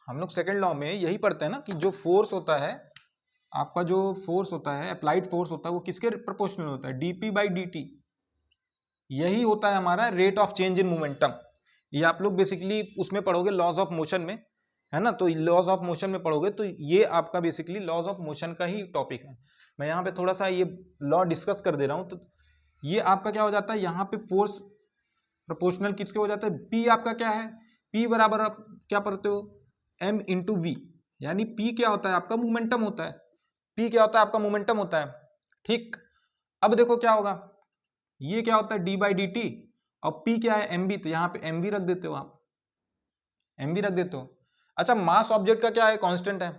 हम लोग सेकंड लॉ में यही पढ़ते हैं ना कि जो फोर्स होता है आपका, जो फोर्स होता है अप्लाइड फोर्स होता है वो किसके प्रोपोर्शनल होता है, dp/dt, यही होता है हमारा rate of change in momentum. ये आप लोग बेसिकली उसमें पढ़ोगे लॉज ऑफ मोशन में, है ना, तो लॉज ऑफ मोशन में पढ़ोगे तो ये आपका बेसिकली लॉज ऑफ मोशन का ही टॉपिक है। मैं यहाँ पे थोड़ा सा ये लॉ डिस्कस कर दे रहा हूँ, तो ये आपका क्या हो जाता है, यहाँ पे फोर्स प्रोपोर्शनल किसके हो जाता है, P आपका क्या है, P बराबर आप क्या पढ़ते हो, M इंटू वी, यानी P क्या होता है आपका मोमेंटम होता है, P क्या होता है आपका मोमेंटम होता है, ठीक। अब देखो क्या होगा, ये क्या होता है d/dt, और P क्या है mv, तो यहाँ पे mv रख देते हो आप, mv रख देते हो। अच्छा, मास ऑब्जेक्ट का क्या है, कांस्टेंट है,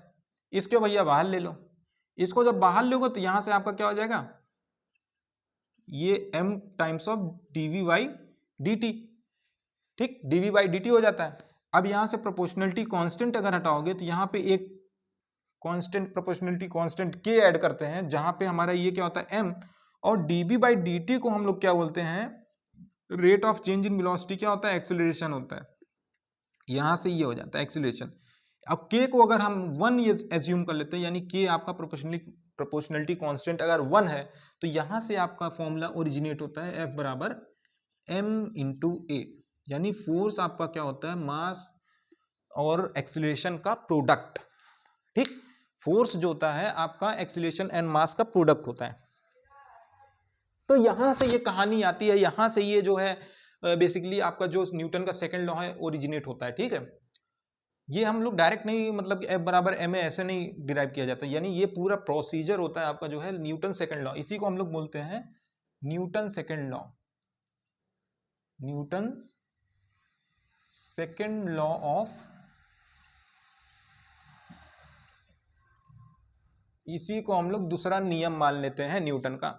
इसको भैया बाहर ले लो, इसको जब बाहर लोगे तो यहां से आपका क्या हो जाएगा, ये m टाइम्स ऑफ dv/dt, ठीक, dv/dt हो जाता है। अब यहां से प्रोपोर्शनलिटी कांस्टेंट अगर हटाओगे तो यहाँ पे एक constant proportionality constant k add करते हैं, जहां पे हमारा ये क्या होता है m, और dv/dt को हम लोग क्या बोलते हैं, rate of change in velocity क्या होता है, एक्सेलरेशन होता है, यहां से ये हो जाता है एक्सेलरेशन। अब k को अगर हम 1 ये एज्यूम कर लेते हैं, यानी k आपका प्रोपोर्शनलिटी कांस्टेंट अगर 1 है, तो यहां से आपका फॉर्मूला ओरिजिनेट होता है F बराबर m इंटू ए, यानी फोर्स आपका क्या होता है, मास और एक्सेलरेशन का प्रोडक्ट, ठीक। फोर्स जो होता है आपका एक्सेलरेशन एंड मास का प्रोडक्ट होता है। तो यहां से ये कहानी आती है, यहां से ये जो है बेसिकली आपका जो न्यूटन का सेकंड लॉ है ओरिजिनेट होता है, ठीक है। ये हम लोग डायरेक्ट नहीं, मतलब F बराबर एम ए ऐसे नहीं डिराइव किया जाता, यानी ये पूरा प्रोसीजर होता है आपका जो है न्यूटन सेकंड लॉ, इसी को हम लोग बोलते हैं Newton second law. Newton's second law of, इसी को हम लोग दूसरा नियम मान लेते हैं न्यूटन का।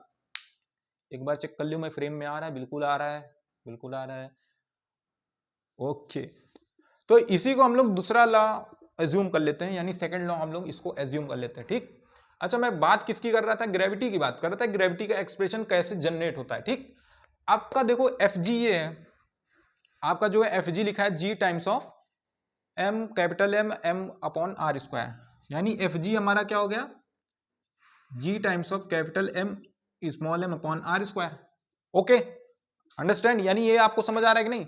एक बार चेक कर लियो मैं फ्रेम में आ रहा है, बिल्कुल आ रहा है, बिल्कुल आ रहा है। ओके, तो इसी को हम लोग दूसरा लॉ एज्यूम कर लेते हैं, यानी सेकंड लॉ हम लोग इसको एज्यूम कर लेते हैं। ठीक, अच्छा मैं बात किसकी कर रहा था, ग्रेविटी की बात कर रहा था, ग्रेविटी का एक्सप्रेशन कैसे जनरेट होता है। ठीक, आपका देखो एफ जी ये है, आपका जो है एफ जी लिखा है G times of M capital M M upon R square, यानी एफ जी हमारा क्या हो गया, G times of capital M small M upon R square. Okay, understand, यानी ये आपको समझ आ रहा है कि नहीं।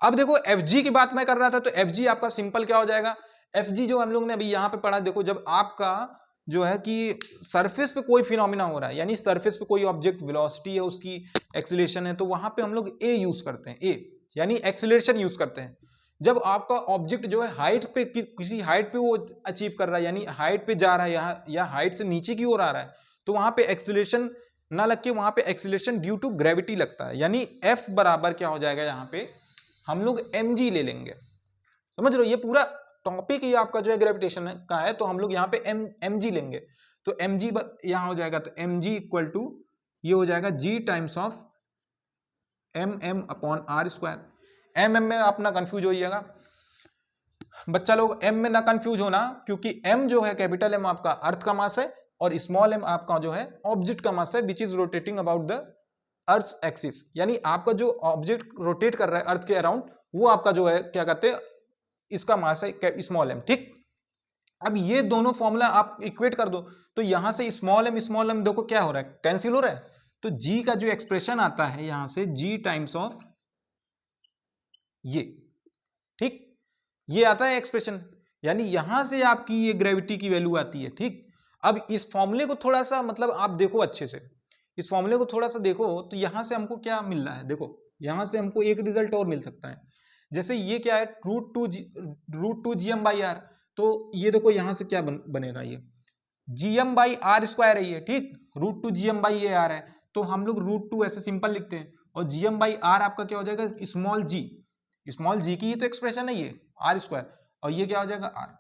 अब देखो एफ जी की बात मैं कर रहा था, तो एफ जी आपका सिंपल क्या हो जाएगा, एफ जी जो हम लोग ने अभी यहां पे पढ़ा, देखो जब आपका जो है कि सरफेस पे कोई फिनोमिना हो रहा है, यानी सरफेस पे कोई ऑब्जेक्ट वेलोसिटी है, उसकी एक्सीलरेशन है, तो वहां पे हम लोग ए यूज करते हैं, ए यानी एक्सीलरेशन यूज करते हैं। जब आपका ऑब्जेक्ट जो है हाइट पे किसी हाइट पे वो अचीव कर रहा है, यानी हाइट पे जा रहा है या हाइट से नीचे की ओर आ रहा है, तो वहां पे एक्सीलरेशन ना लग के वहां पे एक्सीलरेशन ड्यू टू ग्रेविटी लगता है, यानी एफ बराबर क्या हो जाएगा, यहाँ पे हम लोग mg ले लेंगे। समझ रहे हो, ये पूरा टॉपिक ही आपका जो है ग्रेविटेशन का है, तो हम लोग यहाँ पे mg लेंगे, तो mg यहां हो जाएगा, तो mg इक्वल टू ये हो जाएगा g times of mm upon R square. M में अपना कंफ्यूज हो जाएगा बच्चा लोग, m में ना कंफ्यूज होना, क्योंकि m जो है कैपिटल M आपका अर्थ का मास है, और स्मॉल m आपका जो है ऑब्जेक्ट का मास है, which is rotating about the earth axis, यानी आपका जो ऑब्जेक्ट रोटेट कर रहा है अर्थ के अराउंड, वो आपका जो है क्या कहते हैं, इसका मास है स्मॉल एम। ठीक, अब ये दोनों फॉर्मूला आप इक्वेट कर दो, तो यहां से स्मॉल एम देखो क्या हो रहा है, कैंसिल हो रहा है, तो जी का जो एक्सप्रेशन आता है यहां से जी टाइम्स ऑफ ये, ठीक, ये आता है एक्सप्रेशन, यानी यहां से आपकी ये ग्रेविटी की वैल्यू आती है। ठीक, अब इस फॉर्मूले को थोड़ा सा मतलब आप देखो अच्छे से, इस फॉर्मूले को थोड़ा सा देखो, तो यहां से हमको क्या मिल रहा है, देखो यहां से हमको एक रिजल्ट और मिल सकता है, जैसे ये क्या है root two G M by R, तो ये देखो यहां से क्या बनेगा, ये G M by R square है ये। ठीक, root two G M by A R है, तो हम लोग रूट टू ऐसे सिंपल लिखते हैं, और जी एम बाई आर आपका क्या हो जाएगा, स्मॉल जी की ही तो एक्सप्रेशन है ये आर स्क्वायर, और ये क्या हो जाएगा आर।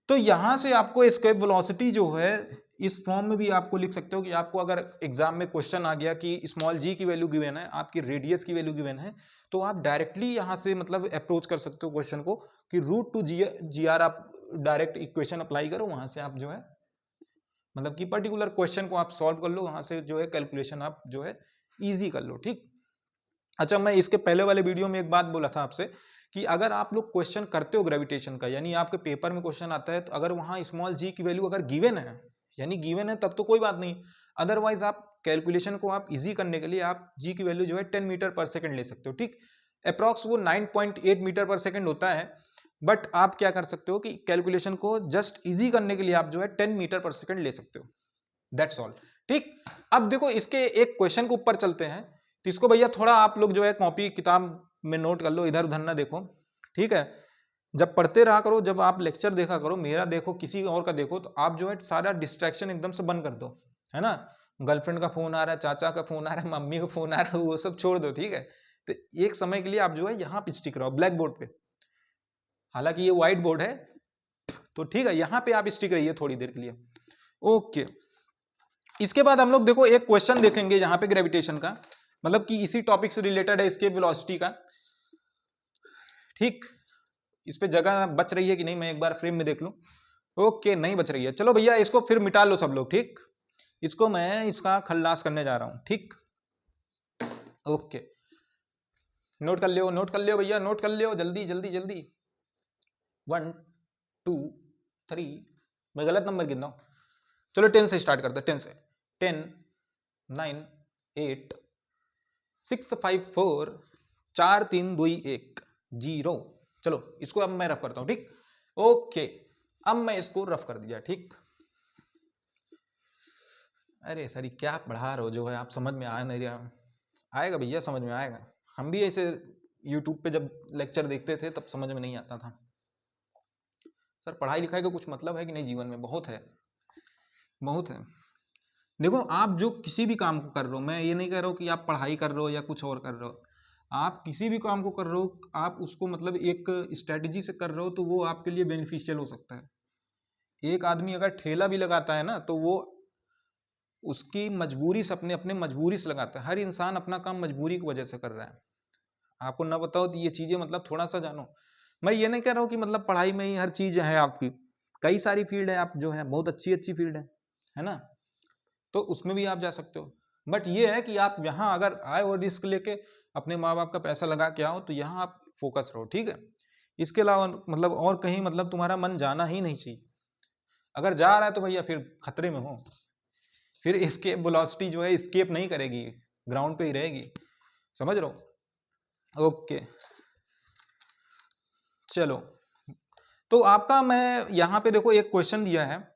तो यहां से आपको एस्केप वेलोसिटी जो है इस फॉर्म में भी आपको लिख सकते हो, कि आपको अगर एग्जाम में क्वेश्चन आ गया कि स्मॉल जी की वैल्यू गिवन है, आपकी रेडियस की वैल्यू गिवन है, तो आप डायरेक्टली यहां से मतलब अप्रोच कर सकते हो क्वेश्चन को, कि रूट टू जी आर आप डायरेक्ट इक्वेशन अप्लाई करो, वहां से आप जो है मतलब कि पर्टिकुलर क्वेश्चन को आप सॉल्व कर लो, वहां से जो है कैलकुलेशन आप जो है इजी कर लो। ठीक, अच्छा मैं इसके पहले वाले वीडियो में एक बात बोला था आपसे, कि अगर आप लोग क्वेश्चन करते हो ग्रेविटेशन का, यानी आपके पेपर में क्वेश्चन आता है, तो अगर वहां स्मॉल जी की वैल्यू अगर गिवन है, यानी गिवन है, तब तो कोई बात नहीं, अदरवाइज आप कैलकुलेशन को आप इजी करने के लिए आप जी की वैल्यू जो है 10 मीटर पर सेकंड ले सकते हो। ठीक, अप्रॉक्स वो 9.8 मीटर पर सेकंड होता है, बट आप क्या कर सकते हो कि कैलकुलेशन को जस्ट इजी करने के लिए आप जो है 10 मीटर पर सेकंड ले सकते हो, दैट्स ऑल। ठीक, अब देखो इसके एक क्वेश्चन के ऊपर चलते हैं, तो इसको भैया थोड़ा आप लोग जो है कॉपी किताब में नोट कर लो, इधर उधर ना देखो, ठीक है, जब पढ़ते रहा करो, जब आप लेक्चर देखा करो, मेरा देखो किसी और का देखो, तो आप जो है सारा डिस्ट्रैक्शन एकदम से बंद कर दो, है ना, गर्लफ्रेंड का फोन आ रहा है, चाचा का फोन आ रहा है, मम्मी का फोन आ रहा है, वो सब छोड़ दो। ठीक है, तो एक समय के लिए आप जो है यहाँ पे स्टिक रहो, ब्लैक बोर्ड पे, हालांकि ये व्हाइट बोर्ड है, तो ठीक है, यहाँ पे आप स्टिक रहिए थोड़ी देर के लिए। ओके, इसके बाद हम लोग देखो एक क्वेश्चन देखेंगे यहाँ पे ग्रेविटेशन का, मतलब कि इसी टॉपिक से रिलेटेड है, इसके वेलोसिटी का। ठीक, इस पे जगह बच रही है कि नहीं, मैं एक बार फ्रेम में देख लूं। ओके, नहीं बच रही है, चलो भैया इसको फिर मिटा लो सब लोग। ठीक, इसको मैं इसका खल्लास करने जा रहा हूं। ठीक, ओके, नोट कर लियो, नोट कर लियो भैया, नोट कर लियो, जल्दी जल्दी जल्दी। 1 2 3, मैं गलत नंबर गिन रहा हूं, चलो 10 से स्टार्ट करते हैं, 10 से। 10 9 8 6 5 4 4 3 2 1 0। चलो इसको अब मैं रफ करता हूं। ठीक, ओके, अब मैं इसको रफ कर दिया। ठीक, अरे सर क्या पढ़ा रहे हो, जो है आप समझ में आ नहीं रहा, आएगा भैया समझ में आएगा, हम भी ऐसे यूट्यूब पे जब लेक्चर देखते थे तब समझ में नहीं आता था। सर पढ़ाई लिखाई का कुछ मतलब है कि नहीं जीवन में, बहुत है, बहुत है। देखो आप जो किसी भी काम को कर रहे हो, मैं ये नहीं कह रहा हूँ कि आप पढ़ाई कर रहे हो या कुछ और कर रहे हो, आप किसी भी काम को कर रहे हो, आप उसको मतलब एक स्ट्रेटजी से कर रहे हो तो वो आपके लिए बेनिफिशियल हो सकता है। एक आदमी अगर ठेला भी लगाता है ना तो वो उसकी मजबूरी से अपने अपने मजबूरी से लगाता है। हर इंसान अपना काम मजबूरी की वजह से कर रहा है। आपको ना बताओ तो ये चीजें मतलब थोड़ा सा जानो। मैं ये नहीं कह रहा हूँ कि मतलब पढ़ाई में ही हर चीज है आपकी, कई सारी फील्ड है आप जो है बहुत अच्छी अच्छी फील्ड है ना, तो उसमें भी आप जा सकते हो। बट ये है कि आप यहाँ अगर आए और रिस्क लेके अपने माँ बाप का पैसा लगा के आओ तो यहाँ आप फोकस रहो, ठीक है। इसके अलावा मतलब और कहीं मतलब तुम्हारा मन जाना ही नहीं चाहिए। अगर जा रहा है तो भैया फिर खतरे में हो, फिर एस्केप वेलोसिटी जो है एस्केप नहीं करेगी, ग्राउंड पे ही रहेगी, समझ रहे हो। ओके चलो, तो आपका मैं यहाँ पे देखो एक क्वेश्चन दिया है।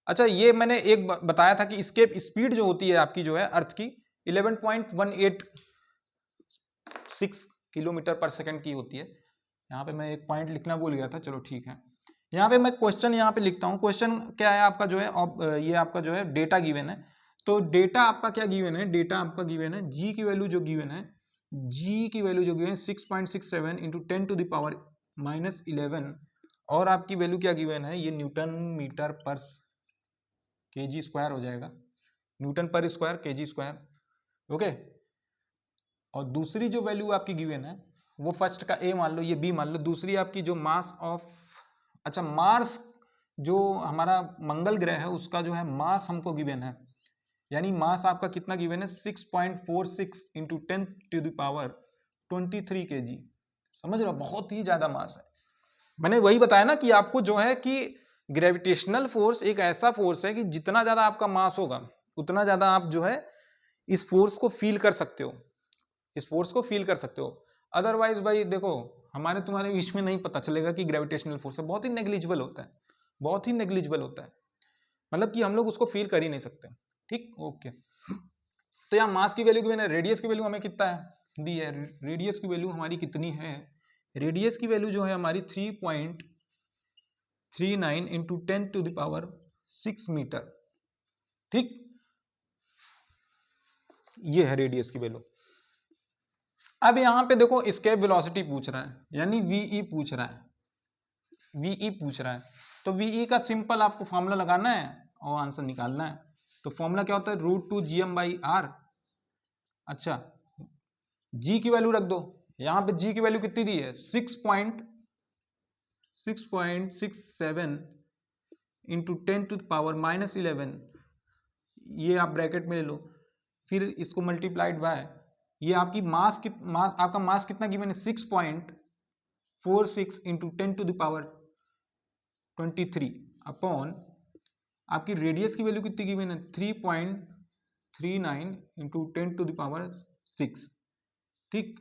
अच्छा ये मैंने एक बताया था कि एस्केप स्पीड जो होती है आपकी जो है अर्थ की 11.186 किलोमीटर पर सेकंड की होती है। यहाँ पे मैं एक पॉइंट लिखना भूल गया था, चलो ठीक है। यहाँ पे मैं क्वेश्चन यहाँ पे लिखता हूँ। क्वेश्चन क्या है आपका जो है ये आपका जो है डेटा गिवन है। तो डेटा आपका क्या गिवन है, डेटा आपका गिवन है जी की वैल्यू जो गिवन है, जी की वैल्यू जो गिवन है 6.67 इंटू 10 टू द पावर -11 और आपकी वैल्यू क्या गिवन है, ये न्यूटन मीटर पर केजी स्क्वायर हो जाएगा, न्यूटन पर स्क्वायर केजी स्क्वायर। ओके, और दूसरी जो वैल्यू आपकी गिवन है वो फर्स्ट का ए मान लो, ये बी मान लो। दूसरी आपकी जो मास ऑफ, अच्छा मार्स जो हमारा मंगल ग्रह है उसका जो है मास हमको गिवन है, यानी मास आपका कितना गिवन है 6.46 into 10 to the power 23 kg। समझ रहे हो, बहुत ही ज्यादा मास है। मैंने वही बताया ना कि आपको जो है कि ग्रेविटेशनल फोर्स एक ऐसा फोर्स है कि जितना ज्यादा आपका मास होगा उतना ज्यादा आप जो है इस फोर्स को फील कर सकते हो, इस फोर्स को फील कर सकते हो। अदरवाइज भाई देखो हमारे तुम्हारे बीच में नहीं पता चलेगा कि ग्रेविटेशनल फोर्स है, बहुत ही नेग्लिजिबल होता है, बहुत ही नेग्लिजिबल होता है, मतलब कि हम लोग उसको फील कर ही नहीं सकते। ठीक, ओके। तो यहाँ मास की वैल्यू मैंने, रेडियस की वैल्यू हमें कितना है दी है, रेडियस की वैल्यू हमारी कितनी है, रेडियस की वैल्यू जो है हमारी 3.39 into 10 to the power 6 metre. ठीक, ये है रेडियस की वैल्यू। अब यहां पे देखो एस्केप वेलोसिटी पूछ रहा है, यानी वीई पूछ रहा है, वीई पूछ रहा है। तो वीई का सिंपल आपको फॉर्मूला लगाना है और आंसर निकालना है। तो फॉर्मूला क्या होता है, √2gm/r। अच्छा जी की वैल्यू रख दो, यहां पे जी की वैल्यू कितनी दी है 6.67 इंटू 10 टू द पावर -11, ये आप ब्रैकेट में ले लो, फिर इसको मल्टीप्लाइड बाय ये आपकी मास आपका मास कितना गिवन है 6.46 into 10 to the power 23 upon आपकी रेडियस की वैल्यू कितनी गिवन है 3.39 इंटू 10 टू द पावर 6। ठीक,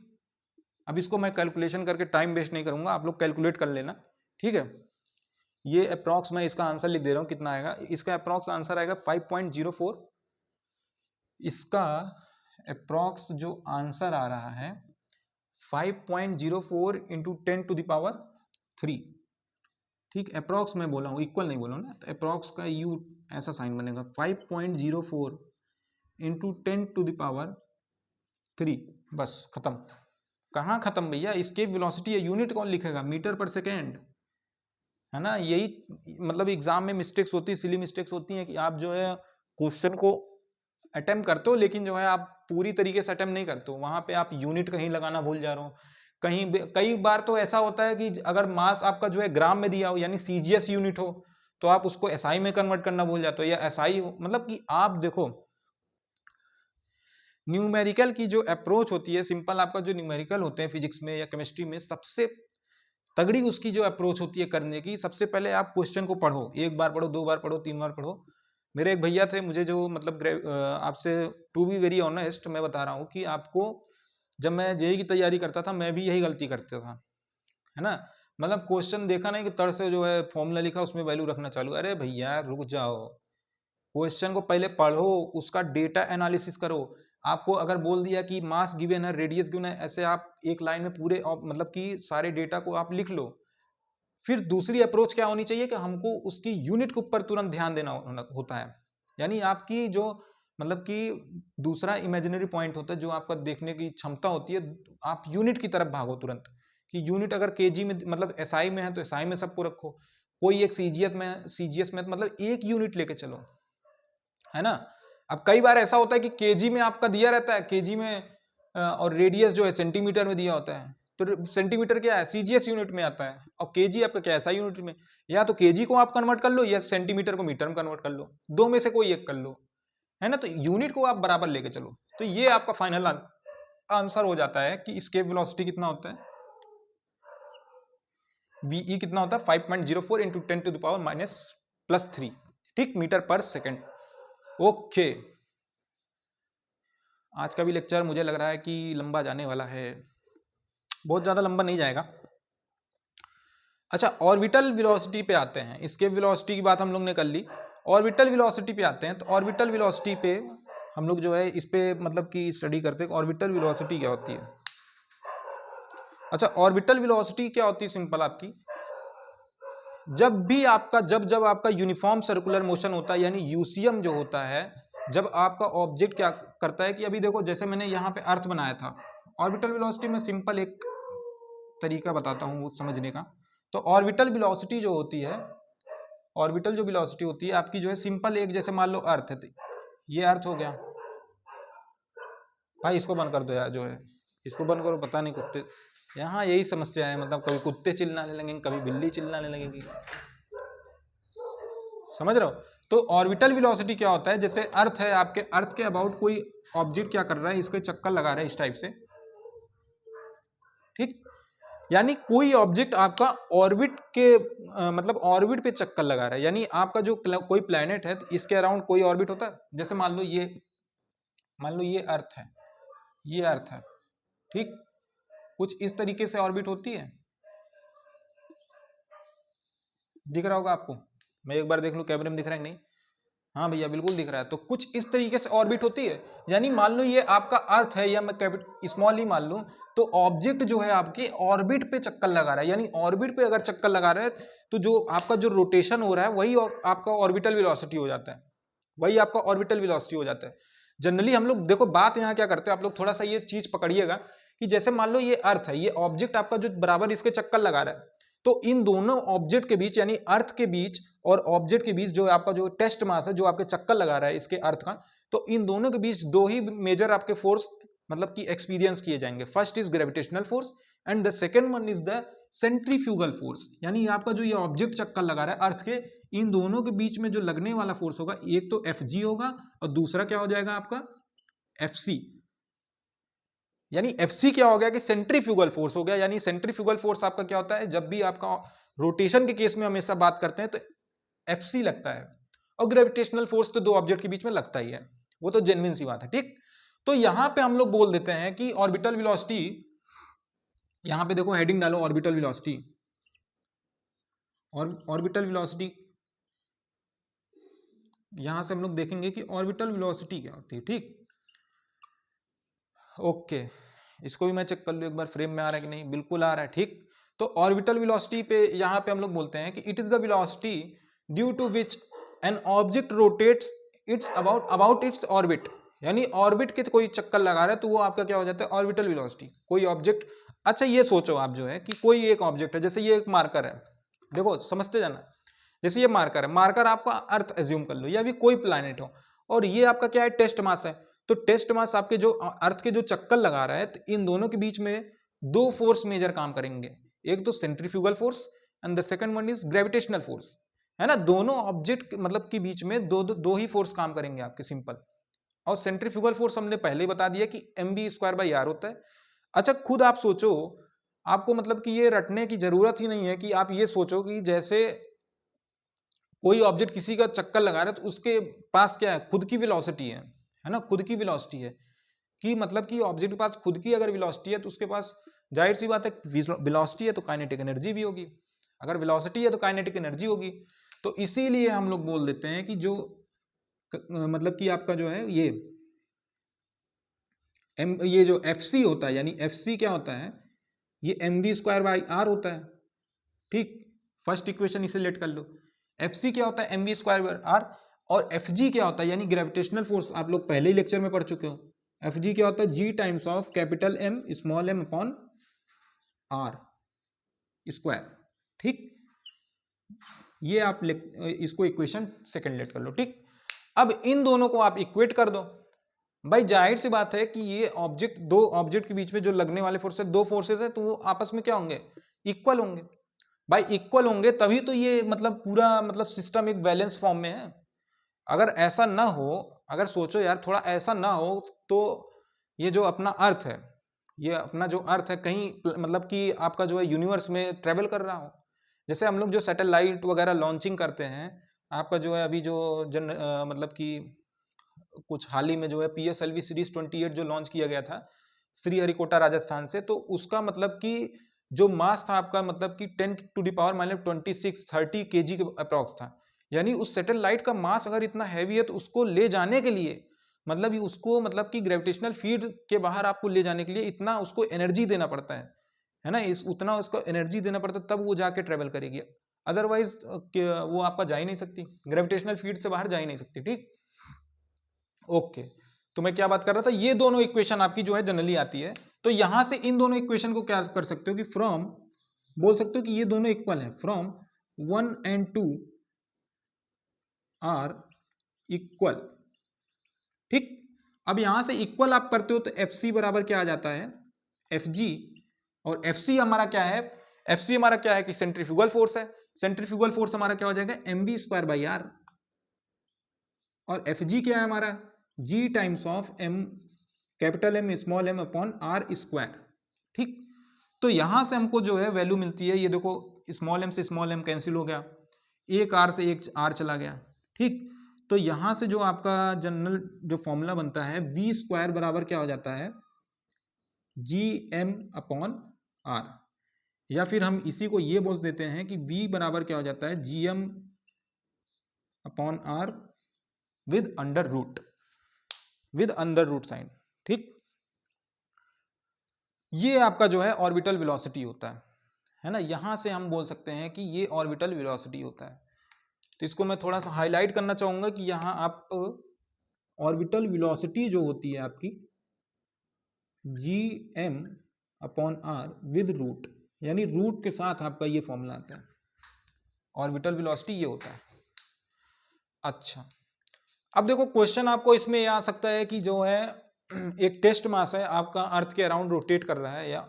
अब इसको मैं कैलकुलेशन करके टाइम वेस्ट नहीं करूंगा, आप लोग कैलकुलेट कर लेना, ठीक है। ये अप्रॉक्स मैं इसका आंसर लिख दे रहा हूं, कितना आएगा इसका अप्रॉक्स आंसर आएगा 5.04। इसका अप्रॉक्स जो आंसर आ रहा है 5.04 इंटू 10 टू द पावर 3। ठीक, अप्रॉक्स मैं बोला हूँ, इक्वल नहीं बोला हूँ ना, तो अप्रॉक्स का यू ऐसा साइन बनेगा 5.04 इंटू 10 टू द पावर 3। बस खत्म। कहाँ खत्म भैया, इसके वेलोसिटी है, यूनिट कौन लिखेगा, मीटर पर सेकेंड, है ना। यही मतलब एग्जाम में मिस्टेक्स होती है, सिली मिस्टेक्स होती हैं कि आप जो है क्वेश्चन को अटेम्प्ट करते हो लेकिन जो है आप पूरी तरीके से अटेम्प्ट नहीं करते हो, वहां पे आप यूनिट कहीं लगाना भूल जा रहे हो कहीं। कई बार तो ऐसा होता है कि अगर मास आपका जो है ग्राम में दिया हो यानी सीजीएस यूनिट हो तो आप उसको एसआई में कन्वर्ट करना भूल जाते हो, या एसआई मतलब कि आप देखो न्यूमेरिकल की जो अप्रोच होती है, सिंपल आपका जो न्यूमेरिकल होते हैं फिजिक्स में या केमिस्ट्री में, सबसे तगड़ी उसकी जो अप्रोच होती है करने की, सबसे पहले आप क्वेश्चन को पढ़ो, एक बार पढ़ो, दो बार पढ़ो, तीन बार पढ़ो। मेरे एक भैया थे, मुझे जो मतलब आपसे टू बी वेरी ऑनेस्ट मैं बता रहा हूँ कि आपको, जब मैं जेईई की तैयारी करता था मैं भी यही गलती करता था, है ना। मतलब क्वेश्चन देखा नहीं कि तर्ज से जो है फॉर्मूला लिखा उसमें वैल्यू रखना चालू, अरे भैया रुक जाओ, क्वेश्चन को पहले पढ़ो, उसका डेटा एनालिसिस करो। आपको अगर बोल दिया कि मास गिवन है, रेडियस गिवन है, ऐसे आप एक लाइन में पूरे मतलब कि सारे डेटा को आप लिख लो। फिर दूसरी अप्रोच क्या होनी चाहिए कि हमको उसकी यूनिट के ऊपर तुरंत ध्यान देना होता है, यानी आपकी जो मतलब कि दूसरा इमेजिनरी पॉइंट होता है जो आपका देखने की क्षमता होती है, आप यूनिट की तरफ भागो तुरंत, कि यूनिट अगर केजी में मतलब एसआई में है तो एसआई में सबको रखो, कोई एक सीजीएस में मतलब एक यूनिट लेके चलो, है ना। अब कई बार ऐसा होता है कि केजी में आपका दिया रहता है, केजी में और रेडियस जो है सेंटीमीटर में दिया होता है, तो सेंटीमीटर क्या है सीजीएस यूनिट में आता है, और केजी आपका क्या ऐसा यूनिट में, या तो केजी को आप कन्वर्ट कर लो या सेंटीमीटर को मीटर में कन्वर्ट कर लो, दो में से कोई एक कर लो, है ना। तो यूनिट को आप बराबर लेके चलो, तो ये आपका फाइनल आंसर हो जाता है कि एस्केप वेलोसिटी कितना होता है, वीई कितना होता है 5.04 इंटू 10⁻⁻3, ठीक, मीटर पर सेकेंड। ओके, आज का भी लेक्चर मुझे लग रहा है कि लंबा जाने वाला है, बहुत ज्यादा लंबा नहीं जाएगा। अच्छा, ऑर्बिटल वेलोसिटी पे आते हैं, एस्केप वेलोसिटी की बात हम लोग ने कर ली, ऑर्बिटल वेलोसिटी पे आते हैं। तो ऑर्बिटल वेलोसिटी पे हम लोग जो है इस पे मतलब कि स्टडी करते हैं ऑर्बिटल वेलोसिटी क्या होती है। अच्छा, ऑर्बिटल वेलोसिटी क्या होती है, सिंपल आपकी, जब आपका यूनिफॉर्म सर्कुलर मोशन होता है, यानी यूसीएम जो होता है, जब आपका ऑब्जेक्ट क्या करता है कि अभी देखो जैसे मैंने यहाँ पे अर्थ बनाया था, ऑर्बिटल वेलोसिटी में सिंपल एक तरीका बताता हूँ वो समझने का। तो ऑर्बिटल वेलोसिटी जो होती है, ऑर्बिटल जो वेलोसिटी होती है आपकी जो है सिंपल एक, जैसे मान लो अर्थ है, ये अर्थ हो गया भाई, इसको बंद कर दो यार, जो है इसको बंद करो, पता नहीं कुत्ते यहाँ यही समस्या है, मतलब कभी कुत्ते चिल्लाने लगेंगे, कभी बिल्ली चिल्लाने लगेगी, समझ रहे हो। तो ऑर्बिटल वेलोसिटी क्या होता है, जैसे अर्थ है, आपके अर्थ के अबाउट कोई ऑब्जेक्ट क्या कर रहा है, इसके चक्कर लगा रहा है इस टाइप से, ठीक, यानी कोई ऑब्जेक्ट आपका ऑर्बिट के मतलब ऑर्बिट पे चक्कर लगा रहा है, यानी आपका जो कोई प्लेनेट है तो इसके अराउंड कोई ऑर्बिट होता है, जैसे मान लो ये अर्थ है, ये अर्थ है, ठीक, कुछ इस तरीके से ऑर्बिट होती है, दिख रहा होगा आपको, मैं एक बार देख लूं कैमरे में दिख रहा है कि नहीं, हाँ भैया बिल्कुल दिख रहा है। तो कुछ इस तरीके से ऑर्बिट होती है, यानी मान लो ये आपका अर्थ है, या मैं स्मॉल ही मान लूं, तो ऑब्जेक्ट जो है आपके ऑर्बिट पे चक्कर लगा रहा है, यानी ऑर्बिट पे अगर चक्कर लगा रहा है तो जो आपका जो रोटेशन हो रहा है वही आपका ऑर्बिटल वेलोसिटी हो जाता है, वही आपका ऑर्बिटल वेलोसिटी हो जाता है। जनरली हम लोग देखो बात यहाँ क्या करते हैं, आप लोग थोड़ा सा ये चीज पकड़िएगा कि जैसे मान लो ये अर्थ है, ये ऑब्जेक्ट आपका जो बराबर इसके चक्कर लगा रहा है, तो इन दोनों ऑब्जेक्ट के बीच, यानी अर्थ के बीच और ऑब्जेक्ट के बीच जो आपका जो टेस्ट मास है, जो आपके चक्कर लगा रहा है इसके अर्थ का, तो इन दोनों के बीच दो ही मेजर आपके फोर्स मतलब कि एक्सपीरियंस किए जाएंगे। First is gravitational force and the second one is the centrifugal force, यानी आपका जो ये ऑब्जेक्ट चक्कर लगा रहा है अर्थ के, इन दोनों के बीच में जो लगने वाला फोर्स होगा, एक तो एफ जी होगा और दूसरा क्या हो जाएगा आपका एफ सी, यानी एफ सी क्या हो गया कि सेंट्रीफ्यूगल फोर्स हो गया। यानी सेंट्रीफ्यूगल फोर्स आपका क्या होता है, जब भी आपका रोटेशन के केस में हमेशा बात करते हैं तो एफ सी लगता है, और ग्रेविटेशनल फोर्स तो दो ऑब्जेक्ट के बीच में लगता ही है, वो तो जेन्युइन सी बात है, ठीक। तो यहां पे हम लोग बोल देते हैं कि ऑर्बिटल वेलोसिटी, यहां पे देखो हेडिंग डालो ऑर्बिटल वेलोसिटी, और ऑर्बिटल वेलोसिटी यहां से हम लोग देखेंगे कि ऑर्बिटल वेलोसिटी क्या होती है, ठीक। ओके, इसको भी मैं चेक कर लूं एक बार, फ्रेम में आ रहा है कि नहीं, बिल्कुल आ रहा है, ठीक। तो ऑर्बिटल वेलोसिटी पे यहां पे हम लोग बोलते हैं कि it is the velocity due to which an object rotates its about its orbit, यानी ऑर्बिट के कोई चक्कर लगा रहा है तो वो आपका क्या हो जाता है ऑर्बिटल वेलोसिटी, कोई ऑब्जेक्ट। अच्छा ये सोचो आप जो है कि कोई एक ऑब्जेक्ट है, जैसे ये एक मार्कर है, देखो समझते जाना, जैसे ये मार्कर है, मार्कर आपका अर्थ एज्यूम कर लो या भी कोई प्लैनेट हो, और ये आपका क्या है टेस्ट मास है, तो टेस्ट मास आपके जो अर्थ के जो चक्कर लगा रहा है, तो इन दोनों के बीच में दो फोर्स मेजर काम करेंगे, एक तो centrifugal force and the second one is gravitational force, है ना। दोनों ऑब्जेक्ट मतलब के बीच में दो ही फोर्स काम करेंगे आपके, सिंपल। और सेंट्रीफ्यूगल फोर्स हमने पहले ही बता दिया कि mv²/r होता है। अच्छा खुद आप सोचो, आपको मतलब कि ये रटने की जरूरत ही नहीं है कि आप ये सोचो कि जैसे कोई ऑब्जेक्ट किसी का चक्कर लगा रहा है तो उसके पास क्या है, खुद की वेलोसिटी है ना, खुद की वेलोसिटी है, कि मतलब कि ऑब्जेक्ट के पास खुद की अगर वेलोसिटी है तो उसके पास जाहिर सी बात है वेलोसिटी है तो काइनेटिक एनर्जी भी होगी, अगर वेलोसिटी है तो काइनेटिक एनर्जी होगी। तो इसीलिए हम लोग बोल देते हैं कि जो मतलब कि आपका जो है ये जो एफ सी होता है, यानी एफ सी क्या होता है, ये mv²/r होता है, ठीक। फर्स्ट इक्वेशन इसे लेट कर लो, एफ सी क्या होता है mv²/r, और एफ जी क्या होता है, यानी ग्रेविटेशनल फोर्स, आप लोग पहले ही लेक्चर में पढ़ चुके हो। एफ जी क्या होता है, G times of capital M small M upon R square. ठीक, ये आप इसको इक्वेशन सेकंड लेट कर लो। ठीक, अब इन दोनों को आप इक्वेट कर दो। भाई जाहिर सी बात है कि ये ऑब्जेक्ट, दो ऑब्जेक्ट के बीच में जो लगने वाले फोर्सेस, दो फोर्सेस है, तो वो आपस में क्या होंगे, इक्वल होंगे। भाई इक्वल होंगे तभी तो ये मतलब पूरा मतलब सिस्टम एक बैलेंस फॉर्म में है। अगर ऐसा ना हो, अगर सोचो यार थोड़ा ऐसा ना हो, तो ये जो अपना अर्थ है, ये अपना जो अर्थ है कहीं मतलब कि आपका जो है यूनिवर्स में ट्रेवल कर रहा हो। जैसे हम लोग जो सैटेलाइट वगैरह लॉन्चिंग करते हैं, आपका जो है अभी जो मतलब कि कुछ हाल ही में जो है PSLV सीरीज 28 जो लॉन्च किया गया था श्रीहरिकोटा राजस्थान से, तो उसका मतलब कि जो मास था आपका मतलब कि 10⁻26 30 kg के अप्रॉक्स था। यानी उस सैटेलाइट का मास अगर इतना हैवी है तो उसको ले जाने के लिए मतलब उसको मतलब कि ग्रेविटेशनल फील्ड के बाहर आपको ले जाने के लिए इतना उसको एनर्जी देना पड़ता है ना, इस उतना उसको एनर्जी देना पड़ता है तब वो जाके ट्रेवल करेगी। अदरवाइज वो आपका जा ही नहीं सकती, ग्रेविटेशनल फील्ड से बाहर जा ही नहीं सकती। ठीक, ओके, तो मैं क्या बात कर रहा था, ये दोनों इक्वेशन आपकी जो है जनरली आती है। तो यहां से इन दोनों इक्वेशन को क्या कर सकते हो कि फ्रॉम, बोल सकते हो कि ये दोनों इक्वल है, फ्रॉम 1 and 2 आर इक्वल। ठीक, अब यहां से इक्वल आप करते हो तो एफ सी बराबर क्या आ जाता है, एफ जी। और एफ सी हमारा क्या है, एफ सी हमारा क्या है कि सेंट्रीफ्यूगल फोर्स है। सेंट्रीफ्यूगल फोर्स हमारा क्या हो जाएगा, M V square by R. और एफ जी क्या है हमारा, G times of M capital M small M upon R square. ठीक, तो यहां से हमको जो है वैल्यू मिलती है, ये देखो स्मॉल एम से स्मॉल एम कैंसिल हो गया, एक आर से एक आर चला गया। ठीक, तो यहां से जो आपका जनरल जो फॉर्मूला बनता है वी स्क्वायर बराबर क्या हो जाता है, जी एम अपॉन आर। या फिर हम इसी को ये बोल देते हैं कि वी बराबर क्या हो जाता है, G M upon R with under root sign. ठीक, ये आपका जो है ऑर्बिटल वेलोसिटी होता है ना, यहां से हम बोल सकते हैं कि ये ऑर्बिटल वेलोसिटी होता है। तो इसको मैं थोड़ा सा हाईलाइट करना चाहूंगा कि यहां आप ऑर्बिटल वेलोसिटी जो होती है आपकी G M upon R with root, यानी रूट के साथ आपका ये फॉर्मूला आता है, ऑर्बिटल वेलोसिटी ये होता है। अच्छा, अब देखो क्वेश्चन आपको इसमें ये आ सकता है कि जो है एक टेस्ट मास है आपका अर्थ के अराउंड रोटेट कर रहा है, या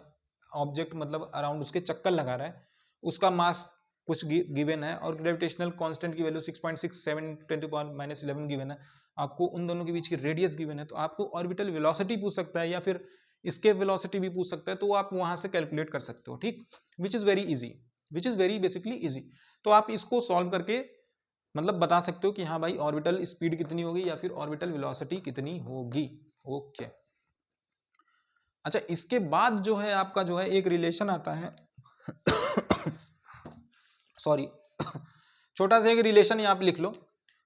ऑब्जेक्ट मतलब अराउंड उसके चक्कर लगा रहा है, उसका मास कुछ गिवन है और ग्रेविटेशनल कांस्टेंट की वैल्यू 6.67 × 10⁻11 गिवन है, आपको उन दोनों के बीच की रेडियस गिवन है, तो आपको ऑर्बिटल वेलोसिटी पूछ सकता है या फिर इसके वेलोसिटी भी पूछ सकता है, तो आप वहां से कैलकुलेट कर सकते हो। ठीक, which is very easy, which is very basically easy. तो आप इसको सॉल्व करके मतलब बता सकते हो कि हाँ भाई ऑर्बिटल स्पीड कितनी होगी या फिर ऑर्बिटल वेलोसिटी कितनी होगी। ओके, अच्छा इसके बाद जो है आपका जो है एक रिलेशन आता है सॉरी छोटा सा एक रिलेशन यहाँ पे लिख लो,